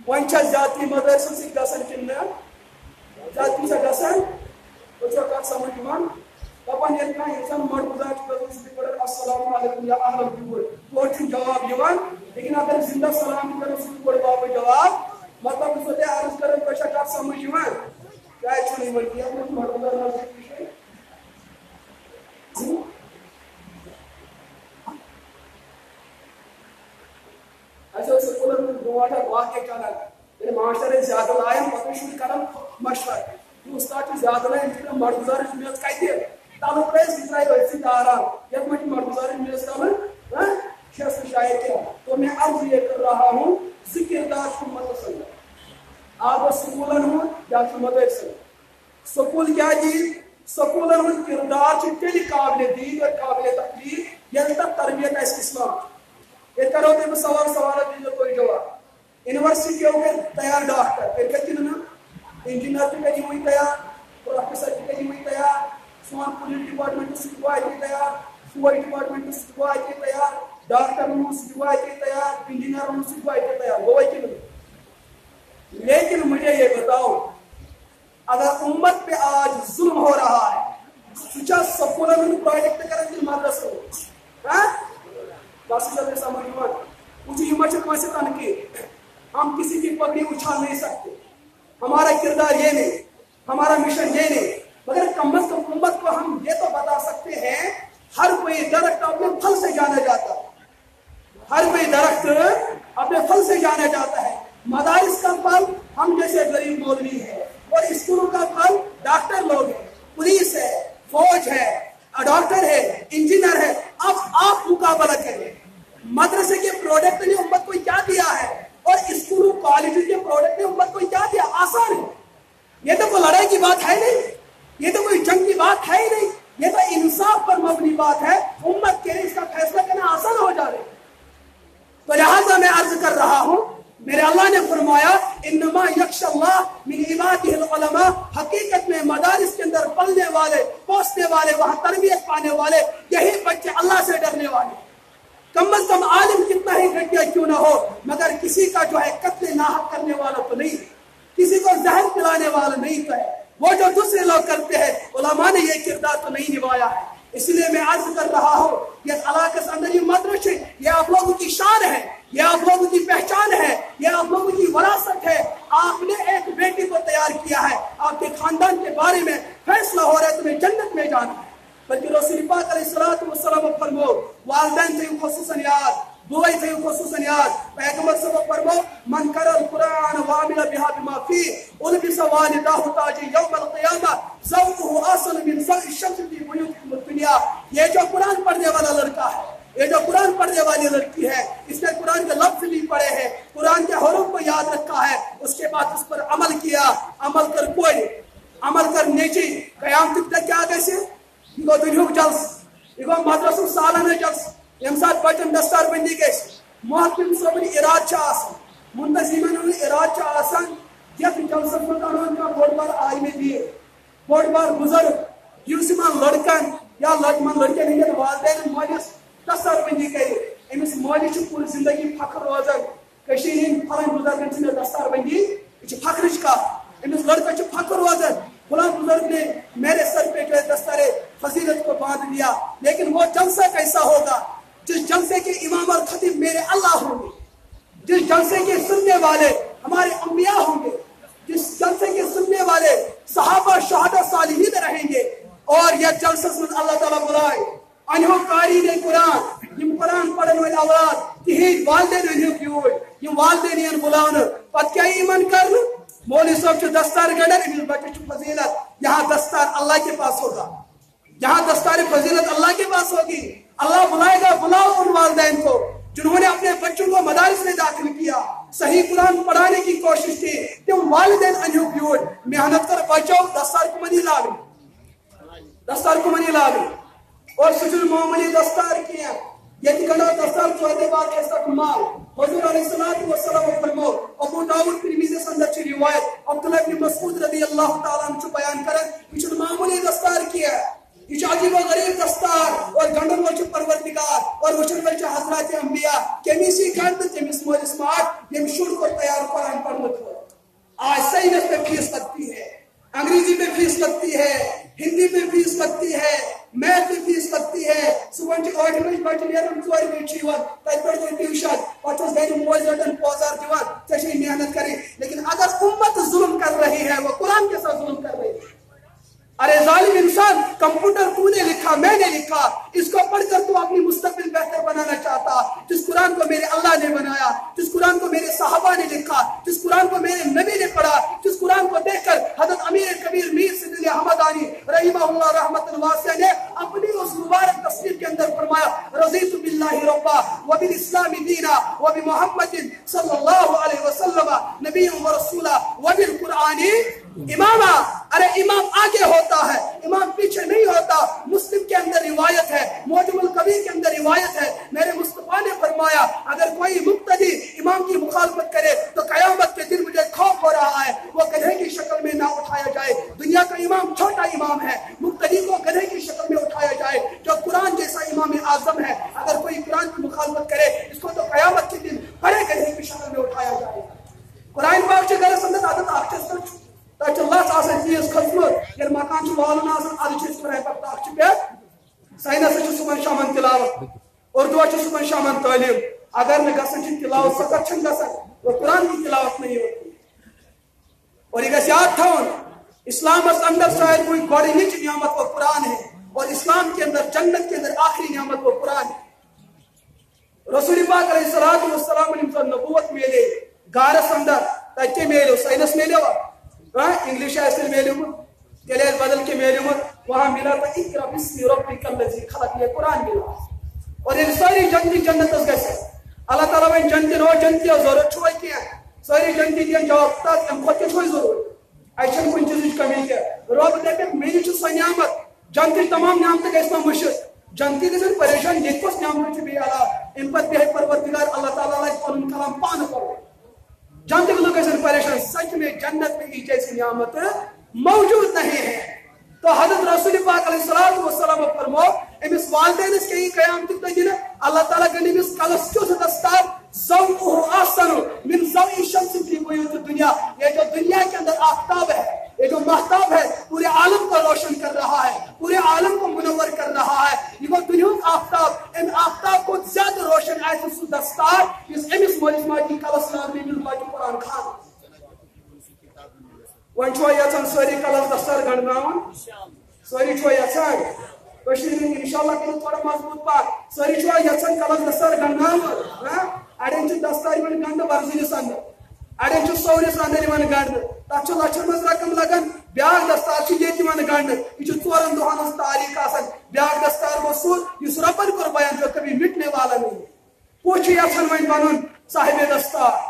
وۄنۍ چھا ذاتی مدرسن سۭتۍ گژھان کِنہٕ نہ؟ ذاتی چھا گژھان؟ تۄہہِ چھوا کتھ سمجھ یِوان؟ دپان ییٚلہِ کانٛہہ اِنسان مڑگُزار چھُ گژھان سُہ چھُ پڑھان السلام علیکم یا اہل الدور، تورٕ چھُنہٕ جواب یِوان، لیکن اگر زندہ سلام چھُ کران سُہ چھُ گۄڈٕ واپس جواب۔ مطلب بہٕ چھُسو تۄہہِ عرض کران تۄہہِ چھا کتھ سمجھ یِوان؟ کیٛازِ چھُنہٕ یِوان کینٛہہ؟ یتھ منٛز مڑگُزار نزدیٖک اچھا سکولن میں برونٹھ واقع چلان، ییٚلہِ ماسٹر زیادٕ لایان پتہٕ شُرۍ کران مشور یہِ استاد چھُ زیادٕ لایان أمِس چھُ مڑگُزارٕچ میٚژ کتہِ؟ تلہٕ ترٛٲیِس یہِ ترٛایہِ أتھۍ سۭتۍ آرام، یتھ منٛز چھِ مڑگُزارٕچ میٚژ تلہٕ چھَس نہٕ شاید کینٛہہ۔ تو میں عرض یہ کر رہا ہوں زٕ کردار چھُ مدرسن منٛز، اکھ گوٚو سکوٗلن ہُنٛد بیٛاکھ چھُ مدرسن۔ سکوٗل کیٛاہ دِیہِ؟ سکوٗلن ہُنٛد کردار چھُ تیٚلہِ قابلِ دید اور قابلِ تقلید یہ تک تربیت ہے اسلام یہ کرو تم سوال دیجیے کوئی جواب یونیورسٹی کے تیار ڈاکٹر پھر کہتی نا انجینئر تھی کہیں ہوئی تیار پروفیسر تھی کہیں ہوئی تیار سون پولیس ڈپارٹمنٹ سے تیار فوج ڈپارٹمنٹ سے تیار ڈاکٹر سے تیار انجینئر سے تیار وہ لیکن مجھے یہ بتاؤ اگر امت پہ آج ظلم ہو رہا ہے سوچا سکولوں میں پروجیکٹ کریں گے مدرسوں بس سمجھ مجھے ہمت سے تنقید ہم کسی کی پگڑی اچھال نہیں سکتے ہمارا کردار یہ نہیں ہمارا مشن یہ نہیں مگر کم از کم امت کو ہم یہ تو بتا سکتے ہیں ہر کوئی درخت اپنے پھل سے جانا جاتا ہے ہر کوئی درخت اپنے پھل سے جانا جاتا ہے مدارس کا پھل ہم جیسے غریب مولوی ہے اور اسکولوں کا پھل ڈاکٹر لوگ ہیں پولیس ہے فوج ہے ڈاکٹر ہے انجینئر ہے اب آپ مقابلہ کریں مدرسے کے پروڈکٹ نے امت کو کیا دیا ہے اور اسکولوں کالج کے پروڈکٹ نے امت کو کیا دیا آسان ہے یہ تو کوئی لڑائی کی بات ہے نہیں یہ تو کوئی جنگ کی بات ہے ہی نہیں یہ تو انصاف پر مبنی بات ہے امت کے لیے اس کا فیصلہ کرنا آسان ہو جا رہا ہے تو لہٰذا میں عرض کر رہا ہوں میرے اللہ نے فرمایا انما یخشى اللہ من عباده العلماء حقیقت میں مدارس کے اندر پلنے والے پوسنے والے وہاں تربیت پانے والے یہی بچے اللہ سے ڈرنے والے کم از کم عالم کتنا ہی گھٹیا کیوں نہ ہو مگر کسی کا جو ہے قتل ناحق کرنے والا تو نہیں کسی کو زہر پلانے والا نہیں تو ہے وہ جو دوسرے لوگ کرتے ہیں علماء نے یہ کردار تو نہیں نبھایا ہے اس لیے میں عرض کر رہا ہوں یہ علاقے کے اندر یہ مدرسے یہ آپ لوگوں کی شان ہے یہ آپ لوگوں کی پہچان ہے یہ آپ لوگوں کی وراثت ہے آپ نے ایک بیٹی کو تیار کیا ہے آپ کے خاندان کے بارے میں فیصلہ ہو رہا ہے تمہیں جنت میں جانا ہے بلکہ رسول پاک علیہ الصلوۃ والسلام فرمو والدین سے خصوصاً یاد بوئی سے خصوصاً یاد پیغمبر صلی اللہ فرمو من قرأ القرآن وعمل بها بما فيه البس والداه تاج يوم القيامة ذوقه احسن من ضوء الشمس في بيوتكم الدنيا یہ جو قرآن پڑھنے والا لڑکا ہے یہ جو قرآن پڑھنے والی لڑکی ہے اس نے قرآن کے لفظ بھی پڑھے ہیں قرآن کے حروف کو یاد رکھا ہے اس کے بعد اس پر عمل کیا عمل کر کوئی عمل کر نیچی قیامت تک کیا کیسے یہ گو دنیا جلس یہ گو مدرسہ سالانہ جلس یم سات بچن دستار بندی گیس محکم صبر اراد چا آسان منتظمن اراد چا آسان یت جلسہ مکانون کا بوڑ بار آئی میں دیے بوڑ بار بزرگ یوسمان لڑکن یا لڑکن لڑکن ہنگن والدین مالس دستار بندی کرے امس مالس پور زندگی فخر روزن کشیر ہند پھلن بزرگن سے دستار بندی یہ فخرچ کا امس لڑکا فخر روزن فلاں بزرگ نے میرے سر پہ جو ہے دستار فضیلت کو باندھ دیا لیکن وہ جلسہ کیسا ہوگا جس جلسے کے امام اور خطیب میرے اللہ ہوں گے جس جلسے کے سننے والے ہمارے انبیاء ہوں گے جس جلسے کے سننے والے صحابہ شہداء صالحین رہیں گے اور یہ جلسہ سن اللہ تعالیٰ بلائے انہوں قارین قرآن یم قرآن پڑھن والے اولاد تہذ والدین انہوں کیوڑ یم والدین ان بلاؤن پت کیا ایمان کرن مولوی صاحب چھ دستار گڑر امس بچے چھ فضیلت یہاں دستار اللہ کے پاس ہوگا یہاں دستار فضیلت اللہ کے پاس ہوگی اللہ بلائے گا بلاؤ ان والدین کو جنہوں نے اپنے بچوں کو مدارس میں داخل کیا صحیح قرآن پڑھانے کی کوشش کی تم والدین انہوں کیوڑ محنت کر بچاؤ دستار کو منی لاوی دستار کو منی لاوی اور سجل معمولی دستار کیا یہ کنا دستار چوہدے بات ایسا کمال حضور علیہ السلام فرمو ابو داؤد ترمذی سے اندر چھ روایت عبداللہ بن مسعود رضی اللہ تعالیٰ عنہ بیان کرن یہ معمولی دستار کیا یہ عجیب و غریب دستار اور گنڈن وچ پروردگار اور وچن وچ حضرات انبیاء کمیسی گنڈ تمس مولس ماٹ یم شروع کو تیار قرآن پڑھنے کو آج سائنس پہ فیس لگتی ہے انگریزی پہ فیس لگتی ہے ہندی پہ فیس لگتی ہے میتھ پہ فیس لگتی ہے صبح 8 بجے بچے نیرن 4 بجے چھوان تت پڑھ کوئی ٹیوشن پتہ گھر موز رٹن پوزار دیوان چشی محنت کرے لیکن اگر امت ظلم کر رہی ہے وہ قرآن کے ساتھ ظلم کر رہی ہے ارے ظالم انسان کمپیوٹر تو نے لکھا میں نے لکھا اس کو پڑھ کر تو اپنی مستقبل بہتر بنانا چاہتا جس قرآن کو میرے اللہ نے بنایا جس قرآن کو میرے صحابہ نے لکھا جس قرآن کو میرے نبی نے پڑھا جس قرآن کو دیکھ کر حضرت امیر کبیر میر سید احمدانی رحمہ اللہ رحمۃ الواسعہ نے اپنی اس مبارک تصویر کے اندر فرمایا رضیت باللہ ربا وبالاسلام دینا وبمحمد صلی اللہ علیہ وسلم نبی و رسولا وبالقرآن امامہ ارے امام آگے ہوتا ہے امام پیچھے نہیں ہوتا مسلم کے اندر روایت ہے معجم الکبیر کے اندر روایت आयत है, मेरे मुस्तफा ने फरमाया अगर कोई मुक्तदी इमाम की मुखालफत करे तो कयामत के दिन मुझे खौफ हो रहा है वो गधे की शक्ल में ना उठाया जाए। दुनिया का इमाम छोटा इमाम है, मुक्तदी को गधे की शक्ल में उठाया जाए। जो कुरान जैसा इमाम आजम है, अगर कोई कुरान की मुखालफत करे इसको तो कयामत के दिन बड़े गधे की शक्ल में उठाया जाए। कुरान पाक से गरस अंदर आदत आखिर लस आसान चीज खसमत ये मकान वालन अद कुरान पाक पे साइंस सुबह शामन तिलावत, उर्दू सुबह शामन तालीम। अगर न गसन तिलावत सकर गसन वो कुरान की तिलावत नहीं होती। और यह याद थवन इस्लाम अंदर शायद कोई गोडनिच नियामत वो कुरान है, और इस्लाम के अंदर जन्नत के अंदर आखिरी नियामत वो कुरान है। रसूल पाक अलैहिस्सलातु वस्सलाम ने नबूवत मिले गारस अंदर तके मिले साइंस मिले इंग्लिश ऐसे मेलूम तेले बदल के मेलूम वहां मिला तो इकरा बिस्मि रब्बिकल लज़ी खलक ये कुरान मिला। और ये सारी जन्नती जन्नत गसे अल्लाह ताला वन जन्नती रो जन्नती जरूरत छो के सारी जन्नती दियन जवाब तक हम खुद के छो जरूरत अच्छा कोई चीज की कमी के रब दे मेरी छु सनियामत जन्नती तमाम नियामत गैस मुश्किल जन्नती गसन परेशान ये कुछ नियामत बे अला इन पर बे परवरदिगार अल्लाह ताला ने कुरान कलाम पान करो जानते लोग कैसे परेशान। सच में जन्नत में इस जैसी नियामत मौजूद नहीं है। तो हजरत रसूल पाक अलैहिस्सलातु वस्सलाम फरमाओ इस वालिदैन के क़यामत तक दिन अल्लाह ताला के निबिस कलस क्यों से दस्तार ज़ौक़ुहु अहसनु मिन ज़ौइ शम्स फी बुयूत दुनिया। ये जो दुनिया के अंदर आफताब है, ये जो महताब है पूरे आलम को रोशन कर रहा है, पूरे आलम को मुनव्वर कर रहा है। ये वो दुनिया आफताब इन आफताब को ज्यादा रोशन आए सु दस्तार इस एमिस मोलिस माजी कलस नाम में मिल माजी कुरान खान वन छो यचन सरी कलस दस्तार गणनावन सरी छो यचन कश्मीर इंशाल्लाह के थोड़ा मजबूत पाक सरी छो यचन कलस दस्तार गणनावन हां अडेन छु दस्तार मन गंड वर्जिन संद अडेन छु सौरे संद मन गंड तछ लक्षण मज रकम लगन ब्याग दस्तार छु येति मन गंड ये छु चोरन दोहन तारीख आसन ब्याग दस्तार वसूल इस रबर को बयान जो कभी मिटने वाला नहीं। कुछ यचन मन बनन साहिब दस्तार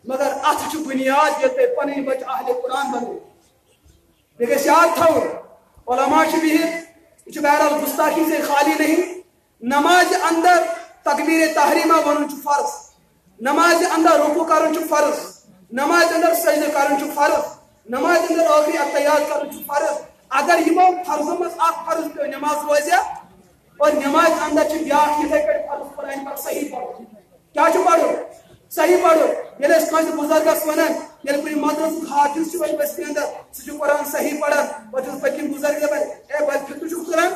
मगर अथ छु बुनियाद ये पनी बच अहले कुरान बने देखिए याद था उलमा छु भी छु बहरहाल गुस्ताखी से खाली नहीं। नमाज अंदर तकबीर तहरीमा बनन छु फर्ज, नमाज अंदर रुकू करन छु फर्ज, नमाज अंदर सजदा करन छु फर्ज, नमाज अंदर आखिरी अत्तहियात करन छु फर्ज। अगर इमो फर्जों में आप फर्ज पे नमाज रोजा और नमाज अंदर छु या इथे के फर्ज कुरान पर सही पढ़ो क्या छु पढ़ो सही पढ़ो। ये इसमें बुजुर्गस वनन ये कोई मदरस हाफिज छु बस्ती अंदर सु कुरान सही पढ़न और जो पकी बुजुर्ग बन ए बल फितु छु कुरान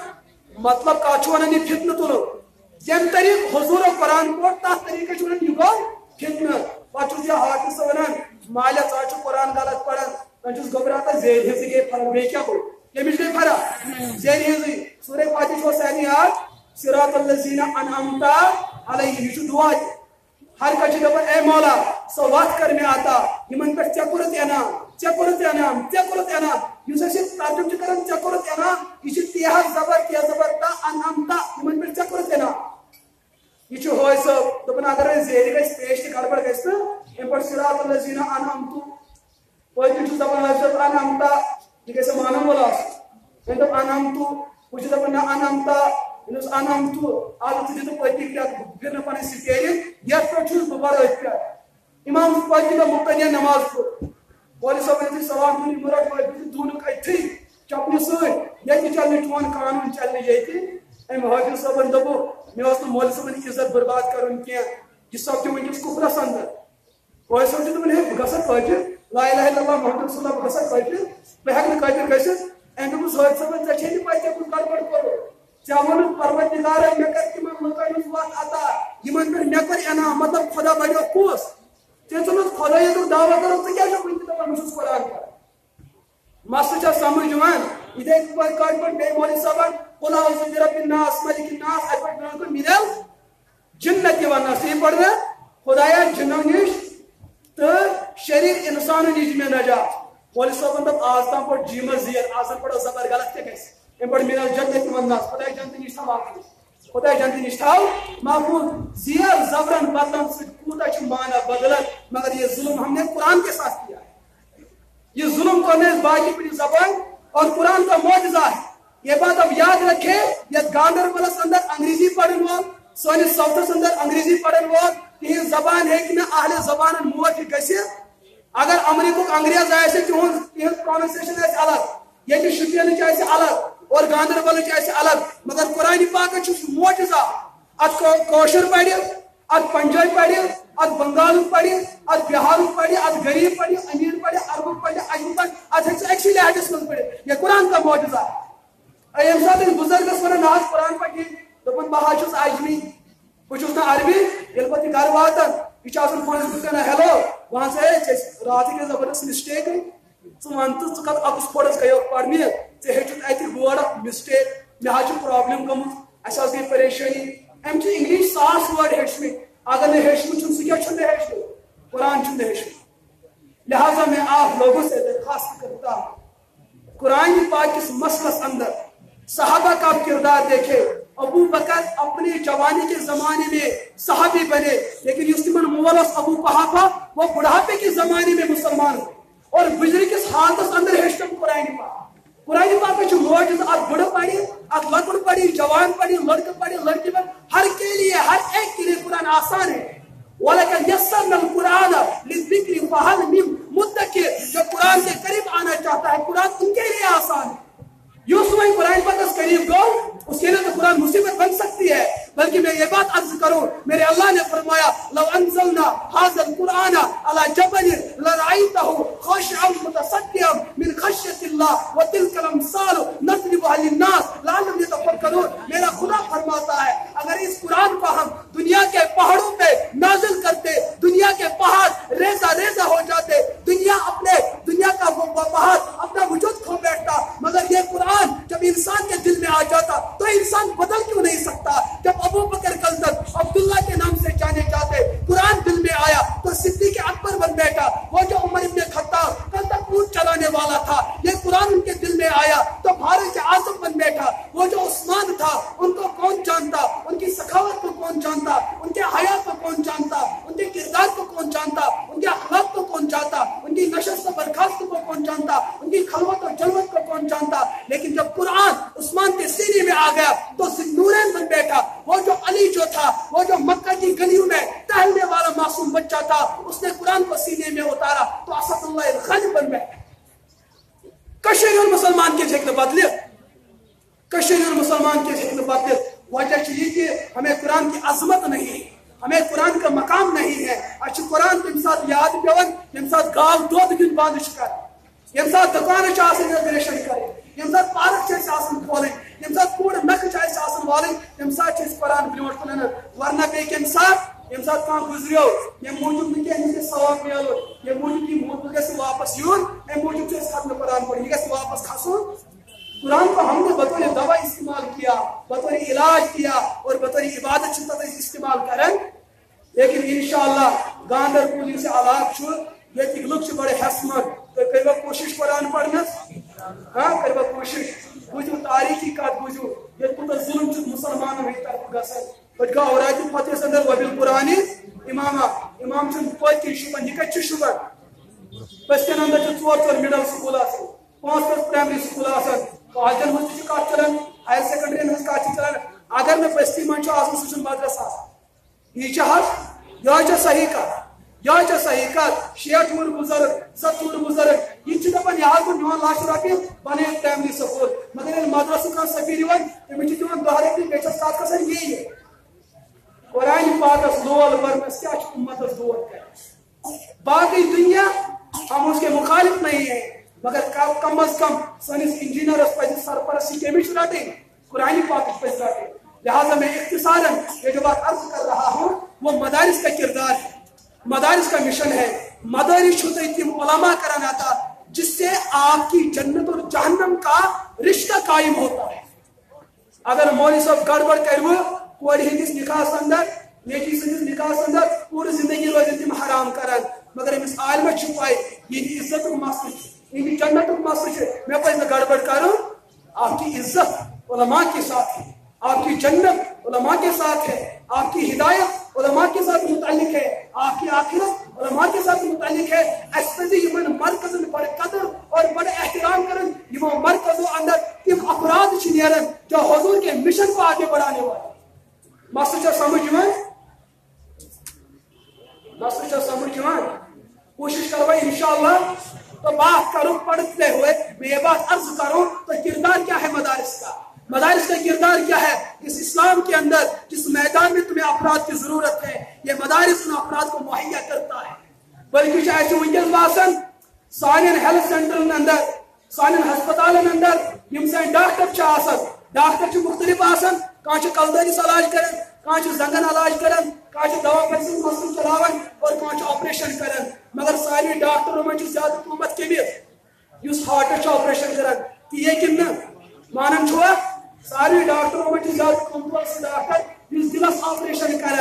मतलब का छु वनन फितन तुलो जम तरीक हुजूर कुरान को ता तरीके छु वनन युगो फितन पाछु जे हाफिज वनन माले छु कुरान गलत पढ़न कंजूस गोबराता जेल हिज के फर बे क्या को ये मिल गई फरा जेल हिज सूरह फातिहा को सानियात सिरातल लजीना अनअमता अलैहि छु दुआ हर कछ दब ए मौला सवात कर में आता यमन पर चकुरत एना युसे तर्जुम करन चकुरत एना इस तिहा जबर ता अनअमता यमन पर चकुरत एना ये होय सब तो बना अगर जेल गस पेश गड़बड़ गस इन पर सिरातल लजीना अनअमतु कोई भी दबन लफ्ज अनअमता ये कैसे मानम वाला इन तो अनअमतु कुछ दबन अनअमता इनस अनअमतु आदत से तो पति क्या गिरने पाने सिटेरी या तो चूज दोबारा इसका इमाम पति का मुक्तदिया नमाज को बोले सब ने सलाम दुनी मुराद को दोनों का थी चपने से ये कि चलने टोन कानून चलने जाती एम हाफिज सब दबो मैं उस मौलवी सब की इज्जत बर्बाद करूं क्या ये सब जो मुझे इसको पूरा संदर कोई सब तो मैंने गसत पाके ला इलाहा इल्लल्लाह मुहम्मद सल्लल्लाहु अलैहि वसल्लम पाके बहक काफिर कैसे एंड को सोच सब चाहिए पाके कुछ गड़बड़ करो चावल परवरदिगार में कर कि मन मकान बात आता यमन पर मैं कर एना मतलब खुदा बड़ो कोस ते तो खुदा ये तो दावा करो तो क्या जो कोई तो महसूस कुरान का मास्टर चा समझ जवान इधर पर कार्ड पर बे मौलवी साहब कुल औज़ु बिरब्बिन नास मलिकिन नास अकबर को मिलल जन्नत के वना से पढ़ना खुदाया जिन्नों निश तो शरीर इंसान निज में नजात मौलवी साहब मतलब आज तक पर जीम जियर आसन पढ़ो जबर गलत के कैसे इन पर मिलल जन्नत के वना खुदाया जन्नत निश था खुदा जन्नत निश था महफूज जियर जबरन बदलन से कूदा च माना बदलत मगर ये जुल्म हमने कुरान के साथ किया है। ये जुल्म करने बाकी अपनी जबान और कुरान का मौजज़ा है। ये बात अब याद रखे ये गांधरबल अंदर अंग्रेजी पढ़ने वाल سٲنِس ساوتھس اندر انگریزی پڑھن وول تہنٛز زبان ہیٚکہِ نہٕ اہل زبانن موج گٔژھِتھ اگر امریکُک انگریز آسہِ تہنٛز پروننسیشن آسہِ الگ ییٚتہِ شُپینٕچ آسہِ الگ اور گاندربلٕچ آسہِ الگ مگر قرآن پاکس چھُ موجزہ اتھ کٲشُر پرِ اتھ پنجٲبۍ پرِ اتھ بنگالُک پرِ اتھ بہارُک پرِ اتھ غریب پرِ امیر پرِ عربُک پرِ اجمُک پرِ اتھ ہیٚکہِ سُہ أکسٕے لہجس منٛز پٔرِتھ یہ قرآن کا موجزہ ییٚمہِ ساتہٕ أسۍ بُزرگس ونان نہ حظ قرآن پاک دپان بہٕ حظ چھُس اجمی بہٕ چھُس نہٕ عربی ییٚلہِ پتہٕ یہِ گرٕ واتان یہ آسان فونس پہ کرنا ہیلو وہاں سے رات کے زبردست مسٹیک گئی ژٕ ون تہٕ ژٕ کتھ آکسفورڈس گٔیو پرنہِ ژےٚ ہیٚچھُتھ اتہِ وٲڈ اکھ مسٹیک مےٚ حظ چھِ پرابلم گٔمٕژ اسہِ حظ گٔے پریشٲنی أمۍ چھِ انگلش 100 وٲڈ ہیٚچھمٕتۍ اگر نہٕ ہیٚچھمُت چھُنہٕ سُہ کیٛاہ چھُنہٕ مےٚ ہیٚچھمُت قرآن چھُنہٕ مےٚ ہیٚچھمُت لہذا میں آپ لوگوں سے درخواست کرتا ہوں قرآن پاک کس مسلس اندر صحابہ کا کردار دیکھے ابو بکر اپنی جوانی کے زمانے میں صحابی بنے لیکن اس من مول ابو قحافہ وہ بڑھاپے کے زمانے میں مسلمان ہوئے اور بجری کس حالت اندر ہیچتم قرآن پاک جو موجود اب بڑھ پڑی اب لڑکڑ پڑی جوان پڑی لڑکا پڑی لڑکی پڑی ہر کے لیے ہر ایک کے لیے قرآن آسان ہے وَلَكَنْ يَسَّرْنَا الْقُرْآنَ لِلذِّكْرِ فَهَلْ مِن مُدَّكِرٍ جو قرآن کے قریب آنا چاہتا ہے قرآن ان کے لیے آسان ہے یوسف قرآن پاک اس قریب گو اس کے لیے تو قرآن مصیبت بن سکتی ہے بلکہ میں یہ بات عرض کروں میرے اللہ نے فرمایا لو انزلنا هذا القرآن على جبل لرأيته خاشعا متصدعا من خشية الله وتلك الامثال نضربها للناس لعلهم يتفكرون میرا خدا فرماتا ہے اگر اس قرآن کو ہم دنیا کے پہاڑوں پہ نازل کرتے دنیا کے پہاڑ ریزہ ریزہ ہو جاتے دنیا کا وہ پہاڑ اپنا وجود کھو بیٹھتا مگر یہ قرآن جب انسان کے دل میں آ جاتا تو انسان بدل کیوں نہیں سکتا جب ابو بکر کلدر عبداللہ کے نام سے جانے جاتے قرآن دل میں آیا تو صدیق اکبر بن بیٹھا وہ جو عمر ابن خطاب کل تک اونٹ چلانے والا تھا یہ قرآن ان کے دل میں آیا تو فاروق اعظم بن بیٹھا وہ جو عثمان تھا ان کو کون جانتا ان کی سخاوت کو کون جانتا ان کے حیا کو کون جانتا ان کے کردار کو کون جانتا ان کے اخلاق کو کون جانتا ان کی نشست و برخاست کو کون جانتا ان کی خلوت و جلوت کو کون جانتا لیکن جب قرآن عثمان کے سینے میں آ گیا تو ذوالنورین بن بیٹھا وہ جو علی جو تھا وہ جو مکہ کی گلیوں میں ٹہلنے والا معصوم بچہ تھا اس نے قرآن کو سینے میں اتارا تو اسد اللہ الغالب بن بیٹھا کشیر المسلمان کے ذکر بدلے کشیر المسلمان کے ذکر بدلے وجہ یہ کہ ہمیں قرآن کی عظمت نہیں ہے ہمیں قرآن کا مقام نہیں ہے اچھا قرآن تم ساتھ یاد پیون تم ساتھ گاو دودھ دن باندھ کر یم ساتھ دکان انگریشن کریں یم ساتھ پارک کھولیں یم ساتھ کوڑ نک والیں تم ساتھ قرآن برونٹ کن ورنہ بے کم ساتھ یم ساتھ کھانا گزریو یم موجود نکل ثواب ملو یم موجود یہ موت گھس واپس یون ام موجود ختم قرآن پڑھ یہ گھس واپس کھسن قرآن کو ہم نے بطور دوا استعمال کیا بطور علاج کیا اور بطور عبادت استعمال کریں لیکن انشاءاللہ گاندربل سے علاق یہ لوگ بڑے حسمت تو کروا کوشش قرآن پڑھنس ہاں کروا کوشش بوجھو تاریخی کت بوجھو یہ کوتہ ظلم مسلمانوں ہند طرف گسن پہ گا اورات فتح اندر وبل قرآن امام پت کن شبن یہ کت شبن پستین اندر 4 مڈل سکول 5 پرائمری سکول کالجن مجھ کت چلان ہائر سیکنڈری ہز کت چلان اگر میں بستی من سہ مدرسہ یہ یہ صحیح کت یہ صحیح کت 60 وُہر بزرگ 70 وُہر بزرگ یہ دپان یہ گو نِوان لچھ رۄپیہِ بنے پرائمری سکول مگر ییٚلہِ مدرسُک کانٛہہ سفیر یِوان تٔمِس چھِ دِوان 10 رۄپیہِ بیٚیہِ چھس کتھ گژھان یی قرآن پاکس لول ورنس کیا امتس دود کریں باقی دنیا ہم اس کے مخالف نہیں ہیں مگر کم از کم سنس انجینئرس پہ سرپرستی کمچ رٹیں قرآن پاک پہ رٹیں لہذا میں اختصاراً یہ جو بات عرض کر رہا ہوں وہ مدارس کا کردار ہے مدارس کا مشن ہے مدارس تم علماء کرانا تھا جس سے آپ کی جنت اور جہنم کا رشتہ قائم ہوتا ہے اگر مولوی صاحب گڑبڑ کرو کور ہندس نکاح اندر نیچی سندس نکاح اندر پورا زندگی روزن تم حرام کران مگر امس عالمہ چھپائے یہ عزت مسئلہ یہ جنت مسئلہ میں پہ گڑبڑ کروں آپ کی عزت علماء کے ساتھ ہے آپ کی جنت علماء کے ساتھ ہے آپ کی ہدایت علماء کے ساتھ متعلق ہے آپ کی آخرت علماء کے ساتھ متعلق ہے اس پہ یہ مرکزن بڑے قدر اور بڑے احترام کرن یہ مرکزوں اندر تم افراد نیرن جو حضور کے مشن کو آگے بڑھانے والے मसला समझ मसला समझ कोशिश करवा इंशाअल्लाह। तो बात करूँ पढ़ते हुए मैं ये बात अर्ज करूँ तो किरदार क्या है मदारिस का, मदारिस का किरदार क्या है इस इस्लाम के अंदर। जिस मैदान में तुम्हें अफराद की जरूरत है ये मदारिस उन अफराद को मुहैया करता है। बल्कि चाहे वनकस बासन सान हेल्थ सेंटर अंदर सान हस्पताल अंदर यम सान डॉक्टर मुख्तलिफ आसन कह कलदरिस इलाज कर कह जंगन इलाज कर कह दवा मसल चलावन और कह ऑपरेशन कर। मगर सारे डॉक्टरों में ज्यादा कीमत कमिस हार्ट ऑपरेशन कर ये कि मानन छुआ सारे डॉक्टरों में ज्यादा कीमत डॉक्टर दिलस ऑपरेशन कर।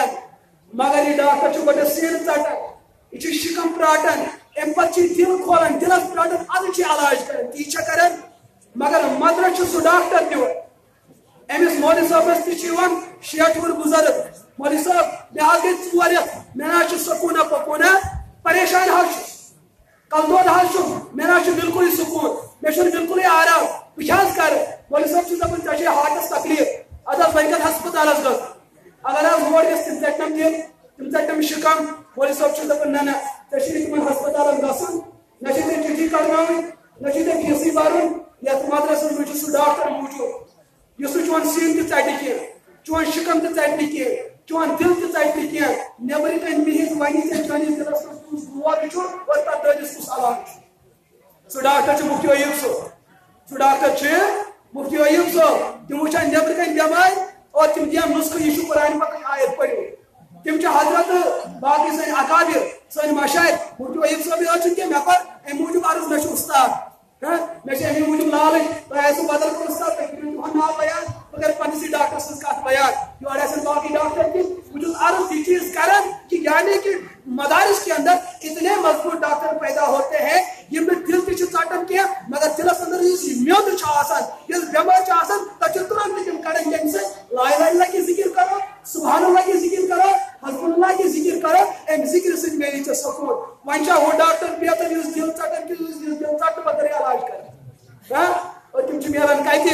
मगर ये डॉक्टर गोटे सीन चटान यह शिकम प्राटन अम पे दिल खोलान दिलस प्राटन अद इलाज कर। मगर मदर सह डॉक्टर दिवन अमिस मौलवी साहबस तह वुर गुजरत मौलवी साहब मे गई 4 रेत मे सकूना पकूना परेशान कलदोद मे बिल्कुल सुकून मे बिल्कुल आराम बह कर। मौलवी साहब दपान चे हार्टस तकलीफ अद वन हस्पताल ग अगर और गम तम षटम शिकम। मौलवी साहब दपान ना तुम हस्पताल गसन ना चिट्ठी कड़न ना फीस भरन ये मदरस में सह डॉक्टर मौजूद यह चोन सीन तट कह चोन शिकम तट कह चोन दिल तट कह नबर कन बिहित वन चनिस दिलस दौद और तथ दस कुछ अलाम सह डॉक्टर मुफ्ती अयूब सह डॉक्टर मुफ्ती अयूब साहब तम वुचान नबर कन बेमार और तम दियान नुस्ख यह कुरान पाक आयत पढ़ो तम हजरत बाकी सन अकाबिर सन मशाइख मुफ्ती अयूब साहब ये मे कर अम मूजूब अर्ज मे उस्ताद मे अमे मूजूब लालच तुम बदल कर उस्ताद नाव बयान अगर पन्नसी डॉक्टर सज कत बयान योर बाकी डॉक्टर की बहुत अर्ज यह चीज कर कि यानी कि मदारिस के अंदर इतने मजबूत डॉक्टर पैदा होते हैं यम दिल तटन कह मगर दिलस अंदर म्योद बेमार तुरंत तम कर ला इलाहा की जिक्र करो सुबहानल्लाह की जिक्र करो हस्बुल्लाह की जिक्र करो अम जिक्र से मेरी सकून। वन वो डॉक्टर बेहतर दिल चटन दिल चट बदर इलाज कर और तुम मिलान कत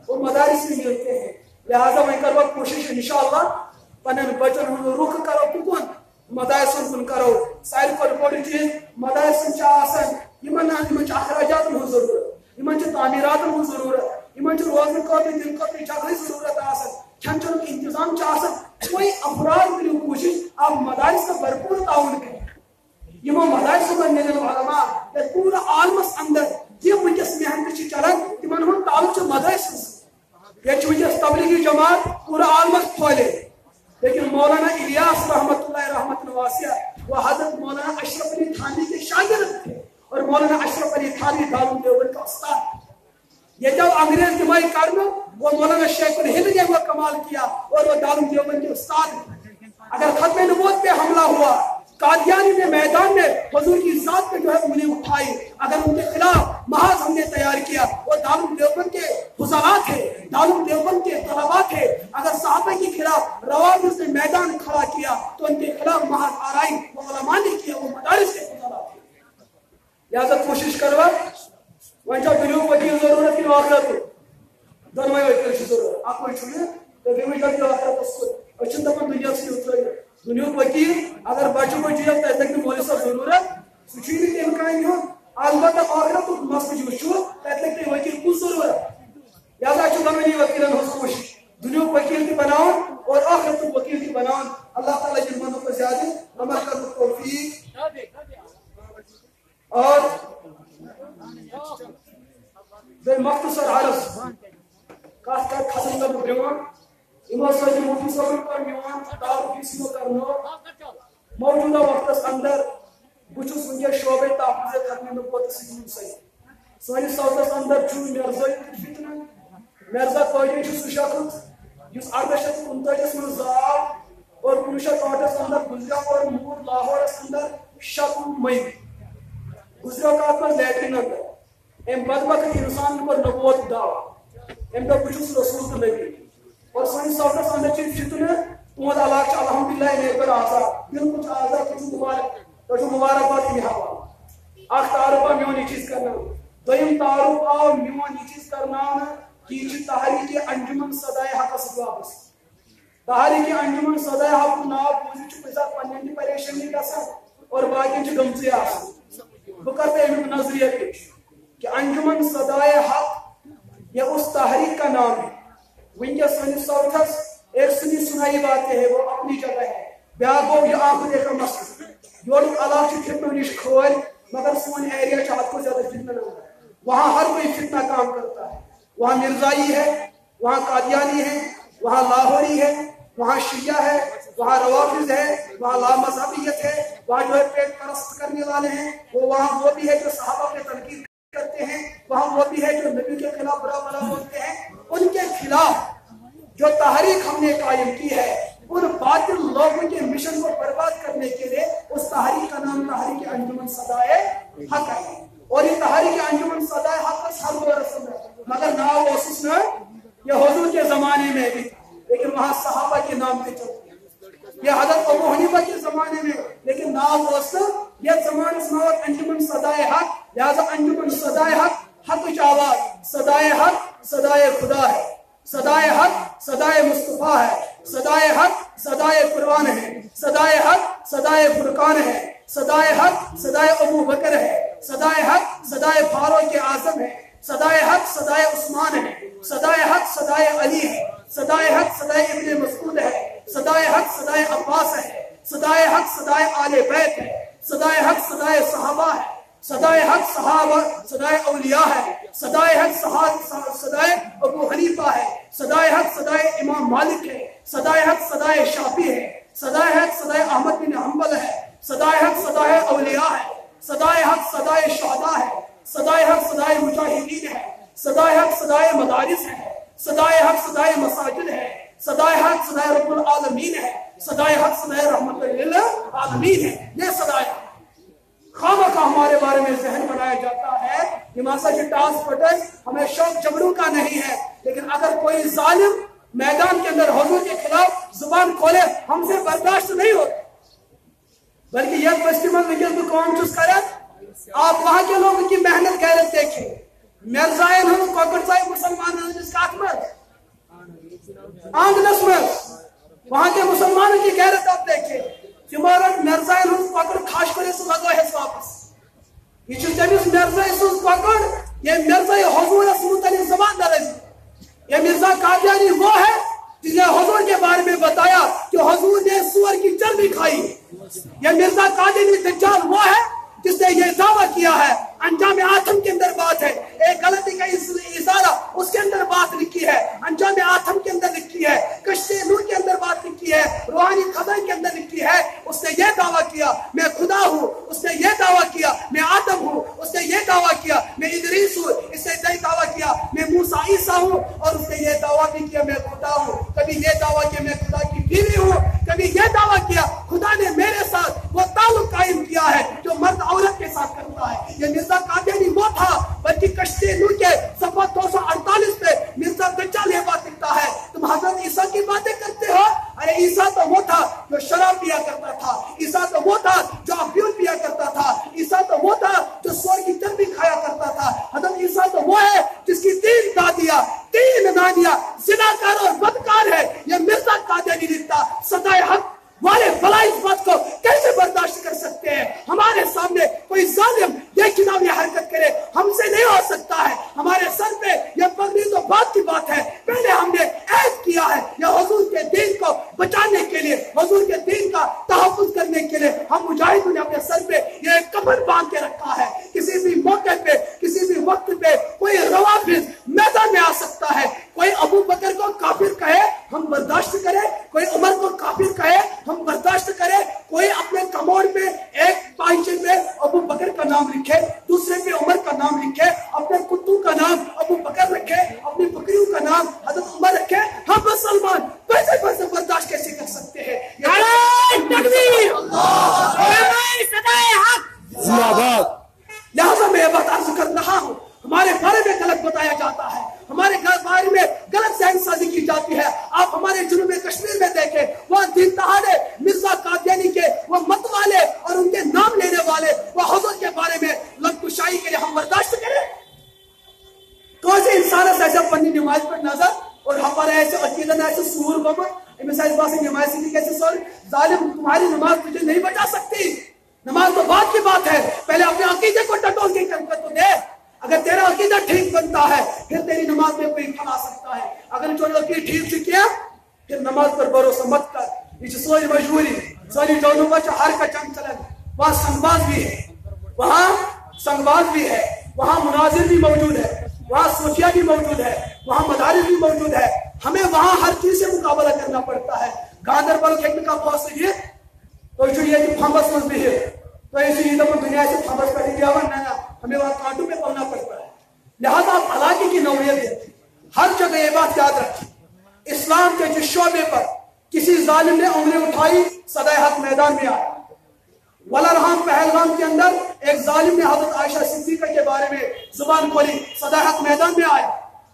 वो मदारिस में मिलते हैं। लिहाजा वह करो कोशिश इंशाअल्लाह पन्न बचन रुख करो कुन मदारिस कुन करो। सारे बड़ चीज मदारिस अखराजात जरूरत इन तामीरात जरूरत इन रोजन खतर दिन खतर जगह जरूरत खान चन इंतजाम कोई अफराद करो कोशिश आप मदारिस का भरपूर ताउन करें। यमो मदारिस उलमा पूरा आलमस अंदर यह वनकस मेहनत चलान तिमन हूं ताल्लुक मदारिस वनकस तबलीगी जमात पूरा आलमस फैले। लेकिन मौलाना इलियास रहमतुल्लाह वासिया वह हजरत मौलाना अशरफ अली थानवी के शागिर्द थे और मौलाना अशरफ अली थानवी दारुल देवबंद का उस्ताद। ये जब अंग्रेज दिमाग करना वो मौलाना शेखुल हिंद ने वो कमाल किया और वो दारुल देवबंद के उस्ताद। अगर खत्म नबूवत पे हमला हुआ कादियानी में मैदान में हुजूर की जात पे जो है उंगली उठाई अगर उनके खिलाफ महाज हमने तैयार किया वो दारुल देवबंद के फुज़ला थे दारुल देवबंद के तलबा थे। अगर सहाबा के खिलाफ रवाबिस ने मैदान खड़ा किया तो उनके खिलाफ महाज आराई वो उलमा ने किया वो मदारिस के फुज़ला थे। लिहाजा कोशिश करवा वन दुनिया वकील जरूरत की आखिरत दोनों वकील जरूरत आपको छुने तो बेवजह की आखिरत अच्छे दफा दुनिया से उतर दुनिया वकील अगर बच्चों को जेल तक मौलवी साहब जरूरत सह तम अलबत्ता आखिरत मसलो तक वकील कुछ जरूरत। लिहाजा दोनों वकीलन कोशिश दुनिया वकील बनाओ और आखिरत वकील बनाओ। अल्लाह ताला जिन बंदों को ज्यादा अमल करने की तौफीक और मख्तसर अर्ज कत खत्म कर ब्रोह इमो सज मुफ्ती साहब पर मिवान तारुफ करनो मौजूदा वक्तस अंदर बुछुस वनकस शोबे तहफुज़ खत्म सैनिस सौतस अंदर मिर्जा फितना मिर्जा कौड़ी सह शख्स 1859 में जाव और 1968 अंदर गुजरा और मूर लाहौर अंदर 7 मई गुजरा का लैट्रिन अंदर अम बदबख्त इंसान पर नबूवत दावा अम दप बस रसूल तो नबी और सैनिस सौतस अंदर फितन तुद अलाक अलहमदुलिल्लाह नेबर आजाद बिल्कुल आजाद तो मुबारकबाद अमे हवाले तारुफ आ मोन यह चीज करना दोम तारुफ आव मोन यह चीज करना कि तहरीक अंजुमन सदाए हकस वापस تحریک انجمن صدائے حق ناو بوزی کچھ پنن پریشانی گژھان اور باقی گمژے آسان بہ کرٕ امیُک نظریہ پیش کہ انجمن صدائے حق یہ اس تحریک کا نام ہے ونکس سنس ساؤتھس ایک سنی سنائی باتیں ہے وہ اپنی جگہ ہے بیاکھ گو یہ آنکھ کا مسئلہ یورک علاقہ فتنوں نش کھول مگر سون ایریا حد کو زیادہ فتنہ نہ ہوتا ہے وہاں ہر کوئی فتنہ کام کرتا ہے وہاں مرزائی ہے وہاں قادیانی ہے وہاں لاہوری ہے وہاں شیعہ ہے وہاں روافظ ہے وہاں لامذہبیت ہے وہاں جو ہے پیٹ پرست کرنے والے ہیں وہاں وہ بھی ہے جو صحابہ پہ تنقید کرتے ہیں وہاں وہ بھی ہے جو نبی کے خلاف برا بھلا بولتے ہیں ان کے خلاف جو تحریک ہم نے قائم کی ہے ان باطل لوگوں کے مشن کو برباد کرنے کے لیے اس تحریک کا نام تحریک انجمن صدائے حق ہے اور یہ تحریک انجمن صدائے حق کا سر و رسم ہے مگر نام اوسس نے یہ حضور کے زمانے میں بھی لیکن وہاں صحابہ کے نام پہ چلتے ہیں یہ حضرت ابو حنیفہ کے زمانے میں لیکن نام اوسس یہ زمانے سے انجمن صدائے حق لہذا انجمن صدائے حق حق کی آواز صدائے حق صدائے خدا ہے صدائے حق صدائے مصطفیٰ ہے صدائے حق صدائے قرآن ہے صدائے حق صدائے فرقان ہے صدائے حق صدائے ابو بکر ہے صدائے حق صدائے فاروق اعظم ہے صدائے حق صدائے عثمان ہے صدائے حق صدائے علی ہے صدائے حق صدائے ابن مسعود ہے صدائے حق صدائے عباس ہے صدائے حق صدائے آل بیت ہے صدائے حق صدائے صحابہ ہے صدائے حق صحابہ صدائے اولیاء ہے صدائے حق صدائے ابو حنیفہ ہے صدائے حق صدائے امام مالک ہے صدائے حق صدائے شافعی ہے صدائے حق صدائے احمد بن حنبل ہے صدائے حق صدائے اولیاء ہے صدائے حق صدائے شہداء ہے صدائے حق صدائے مجاہدین ہے صدائے حق صدائے مدارس ہے صدائے حق صدائے مساجد ہے صدائے حق صدائے رب العالمین ہے صدائے حق صدائے رحمت للعالمین ہے یہ صدائے حق خواہ کا ہمارے بارے میں ذہن بنایا جاتا ہے نماسا کی ٹاس پٹن ہمیں شوق جبروں کا نہیں ہے لیکن اگر کوئی ظالم میدان کے اندر حضور کے خلاف زبان کھولے ہم سے برداشت نہیں ہوتا بلکہ یہ فیسٹیول وکل کو قوم چس کرت آپ وہاں کے لوگوں کی محنت غیرت دیکھیں مرزائن ہم کوکرزائی مسلمان ہیں جس کا آنگنس میں وہاں کے مسلمانوں کی غیرت آپ دیکھیں تمہارت مرزائن ہم کوکر خاش کرے سے لگو ہے واپس یہ جو جنس مرزائی سوز کوکر یہ مرزائی حضور سمت علی زبان درجی یہ مرزا قادیانی وہ ہے جس نے حضور کے بارے میں بتایا کہ حضور نے سور کی چربی کھائی یہ مرزا قادیانی دجال وہ ہے جس نے یہ دعویٰ کیا ہے انجام آتم کے اندر بات ہے ایک غلطی کا اشارہ اس کے اندر بات لکھی ہے انجام آتم کے اندر لکھی ہے کشتے نور کے اندر بات لکھی ہے روحانی خزائن کے اندر لکھی ہے اس نے یہ دعویٰ کیا میں خدا ہوں اس نے یہ دعویٰ کیا میں آدم ہوں اس نے یہ دعویٰ کیا میں ادریس ہوں اس نے یہ دعویٰ کیا میں موسیٰ عیسیٰ ہوں اور اس نے یہ دعویٰ بھی کیا میں خدا ہوں کبھی یہ دعویٰ کیا میں خدا کی بیوی ہوں کبھی یہ دعویٰ کیا خدا نے میرے ساتھ وہ تعلق قائم کیا ہے جو مرد عورت کے ساتھ کرتا ہے یہ مرزا قادیانی وہ تھا بلکہ کشتے نور کے صفحہ 248 پہ مرزا دجال یہ بات لکھتا ہے تم حضرت عیسیٰ کی باتیں کرتے ہو ارے عیسیٰ تو وہ تھا جو شراب پیا کرتا تھا عیسیٰ تو وہ تھا جو افیون پیا کرتا تھا عیسیٰ تو وہ تھا جو سور کی چربی کھایا کرتا تھا حضرت عیسیٰ تو وہ ہے جس کی 3 دادیاں 3 نانیاں زناکار اور بدکار ہے یہ مرزا قادیانی لکھتا صدائے حق والے فلائی اس بات کو کیسے برداشت کر سکتے ہیں ہمارے سامنے کوئی ظالم یہ چناوی حرکت کرے ہم سے نہیں ہو سکتا ہے ہمارے سر پہ یہ پگڑی تو بات کی بات ہے پہلے ہم نے عہد کیا ہے یہ حضور کے دین کو بچانے کے لیے حضور کے دین کا تحفظ کرنے کے لیے ہم مجاہدوں نے اپنے سر پہ یہ کفن باندھ کے رکھا ہے کسی بھی موقع پہ کسی بھی وقت پہ کوئی روافظ میدان میں آ سکتا ہے کوئی ابو بکر کو کافر کہے ہم برداشت کریں کوئی عمر کو کافر کہے ہم برداشت کریں کوئی اپنے کموڑ میں ایک پائچے میں ابو بکر کا نام لکھے دوسرے پہ عمر کا نام لکھے اپنے کتوں کا نام ابو بکر رکھے اپنی بکریوں کا نام حضرت عمر رکھے ہم مسلمان پیسے پیسے برداشت کیسے کر سکتے ہیں لہذا میں یہ بات عرض کر رہا ہوں ہمارے بارے میں غلط بتایا جاتا ہے ہمارے بارے میں غلط ذہن سازی کی جاتی ہے آپ ہمارے جنوب کشمیر میں دیکھیں وہ دین دہاڑے مرزا قادیانی کے وہ مت والے اور ان کے نام لینے والے وہ حضور کے بارے میں لفظ کشائی کے لیے ہم برداشت کریں जालिम तुम्हारी नमाज तुझे नहीं बचा सकती। नमाज तो बात की बात है, पहले अपने अकीदे को टटोल के तो दे। अगर तेरा अकीदा ठीक बनता है फिर तेरी नमाज में कोई फल आ सकता है। अगर जो अकीदा ठीक से किया फिर नमाज पर भरोसा मत कर। ये सोच मजबूरी सारी दोनों का हर का चंग चलन। वहाँ संगबाज भी है, वहाँ संगबाज भी है, वहाँ मुनाजिर भी मौजूद है, वहाँ सूफिया भी मौजूद है, वहाँ मदारिस भी मौजूद है। हमें वहाँ हर चीज से मुकाबला करना पड़ता है। गांधरबल खेलने का फौज ये तो ये फामस में भी है तो ऐसे दुनिया से फामस कर दिया ना, हमें वहाँ कांटों में पड़ना पड़ता है। लिहाजा हलाकी की नौयत है। हर जगह ये बात याद रखें, इस्लाम के जिस शोबे पर किसी जालिम ने उंगली उठाई सदाए हक मैदान में आया। वलरहाम पहलगाम के अंदर एक जालिम ने हजरत आयशा सिद्दीका के बारे में जुबान खोली, सदाए हक मैदान में आया।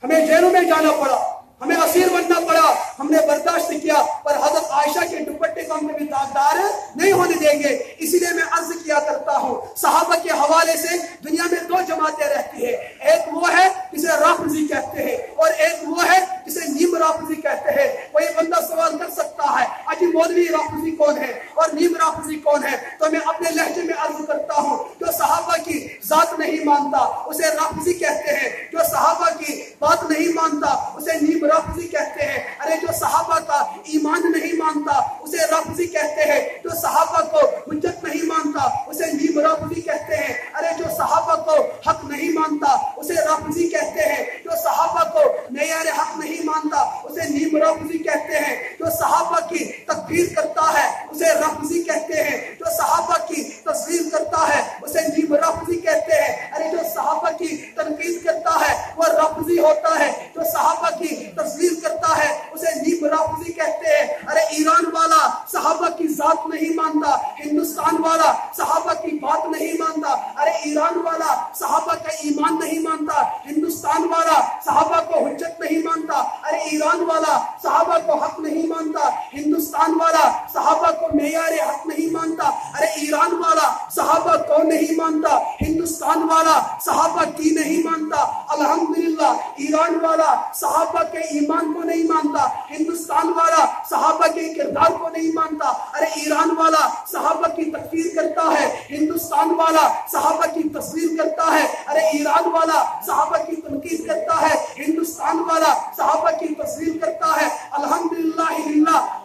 हमें जेलों में जाना पड़ा, हमें असीर बनना पड़ा, हमने बर्दाश्त किया, पर हजरत आयशा के दुपट्टे को हम कभी दागदार नहीं होने देंगे। इसीलिए मैं अर्ज किया करता हूँ, सहाबा के हवाले से दुनिया में दो जमातें रहती है। एक वो है जिसे राफिजी कहते हैं और एक वो है जिसे नीम राफिजी कहते हैं। कोई बंदा सवाल कर सकता है अजी मौलवी राफिजी कौन है और नीम राफिजी कौन है, तो मैं अपने लहजे में अर्ज करता हूँ, जो सहाबा की जात नहीं मानता उसे राफिजी कहते हैं, जो सहाबा की बात नहीं मानता उसे नीम राफिजी कहते हैं। अरे जो सहाबा का ईमान नहीं मानता उसे राफिजी कहते हैं, जो सहाबा को हुज्जत नहीं मानता उसे नीम राफिजी कहते हैं। अरे जो सहाबा को हक नहीं मानता उसे राफिजी कहते हैं, जो सहाबा को मेयार हक नहीं मानता उसे नीम राफिजी कहते हैं, जो सहाबा की तकफीर करता है उसे राफिजी कहते हैं, जो सहाबा की तस्वीर करता है उसे नीम राफिजी कहते हैं। अरे जो सहाबा की तनकीद करता है वह राफिजी होता है, जो सहाबा की तस्वीर करता है उसे नीम राफिजी कहते हैं। अरे ईरान वाला सहाबा की जात नहीं मानता, हिंदुस्तान वाला सहाबा की बात नहीं मानता। अरे ईरान वाला सहाबा का ईमान नहीं मानता, हिंदुस्तान वाला सहाबा को हुज्जत नहीं मानता। अरे ईरान वाला सहाबा को हक नहीं मानता, हिंदुस्तान वाला सहाबा को मेयार हक नहीं मानता। अरे ईरान वाला सहाबा को नहीं मानता, हिंदुस्तान वाला सहाबा की नहीं मानता। अल्हम्दुलिल्लाह ईरान वाला सहाबा के ईमान को नहीं मानता, हिंदुस्तान वाला सहाबा के किरदार को नहीं मानता। अरे ईरान वाला सहाबा की तकफीर करता है, हिंदुस्तान वाला सहाबा की तस्वीर करता है। अरे ईरान वाला सहाबा की तनकीद करता है, हिंदुस्तान वाला सहाबा की तस्वीर करता है। अल्हम्दुलिल्लाह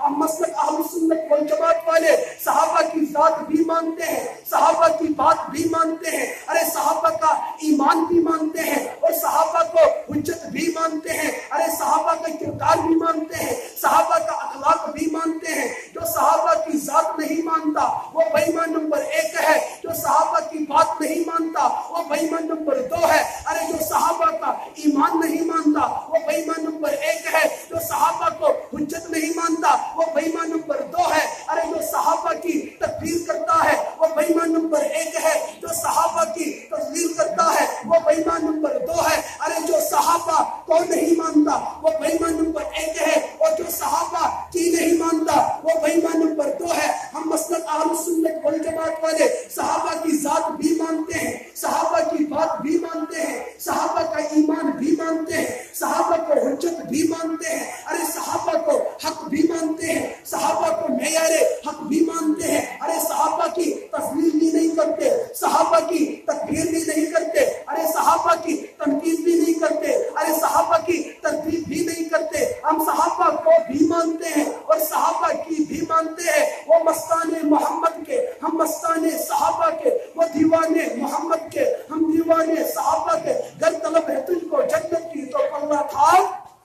मसलक अहलुस सुन्नत वल जमात वाले सहाबा की जात भी मानते हैं, सहाबा की बात भी मानते हैं। अरे सहाबा का ईमान भी मानते हैं और सहाबा को हुज्जत भी मानते हैं। अरे सहाबा का किरदार भी मानते हैं, सहाबा का अखलाक भी मानते हैं। जो सहाबा की जात नहीं मानता वो बेईमान नंबर 1 है, जो सहाबा की बात नहीं मानता वो बेईमान नंबर 2 है। अरे जो सहाबा का ईमान नहीं मानता वो बेईमान नंबर 1 है, जो सहाबा को हुज्जत नहीं मानता वो बेईमान नंबर 2 है। अरे जो सहाबा की तकफीर करता है वो बेईमान नंबर 1 है, जो सहाबा की तस्वीर करता है वो बेईमान नंबर 2 है। अरे जो सहाबा को नहीं मानता वो बेईमान नंबर 1 है और जो सहाबा की नहीं मानता वो बेईमान नंबर 2 है। हम मसलक अहलुस सुन्नत वल जमात वाले सहाबा की जात भी मानते हैं, सहाबा की बात भी मानते हैं, सहाबा का ईमान भी मानते हैं, सहाबा को हुज्जत भी मानते हैं। अरे सहाबा को हक भी मानते हैं, सहाबा को मेयारे हक भी मानते हैं। अरे सहाबा की तस्वीर भी नहीं करते, सहाबा की तकफीर भी नहीं करते, अरे सहाबा की तनकीद भी नहीं करते, अरे सहाबा की तरतीब भी नहीं करते। हम सहाबा को भी मानते हैं और सहाबा की भी मानते हैं। वो मस्ताने मोहम्मद के, हम मस्ताने सहाबा के, वो दीवाने मोहम्मद के, हम दीवाने सहाबा के। गर तलब है तुझको जन्नत की तो पल्ला था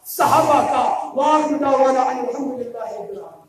सहाबा का। वाह अल्हम्दुलिल्लाह।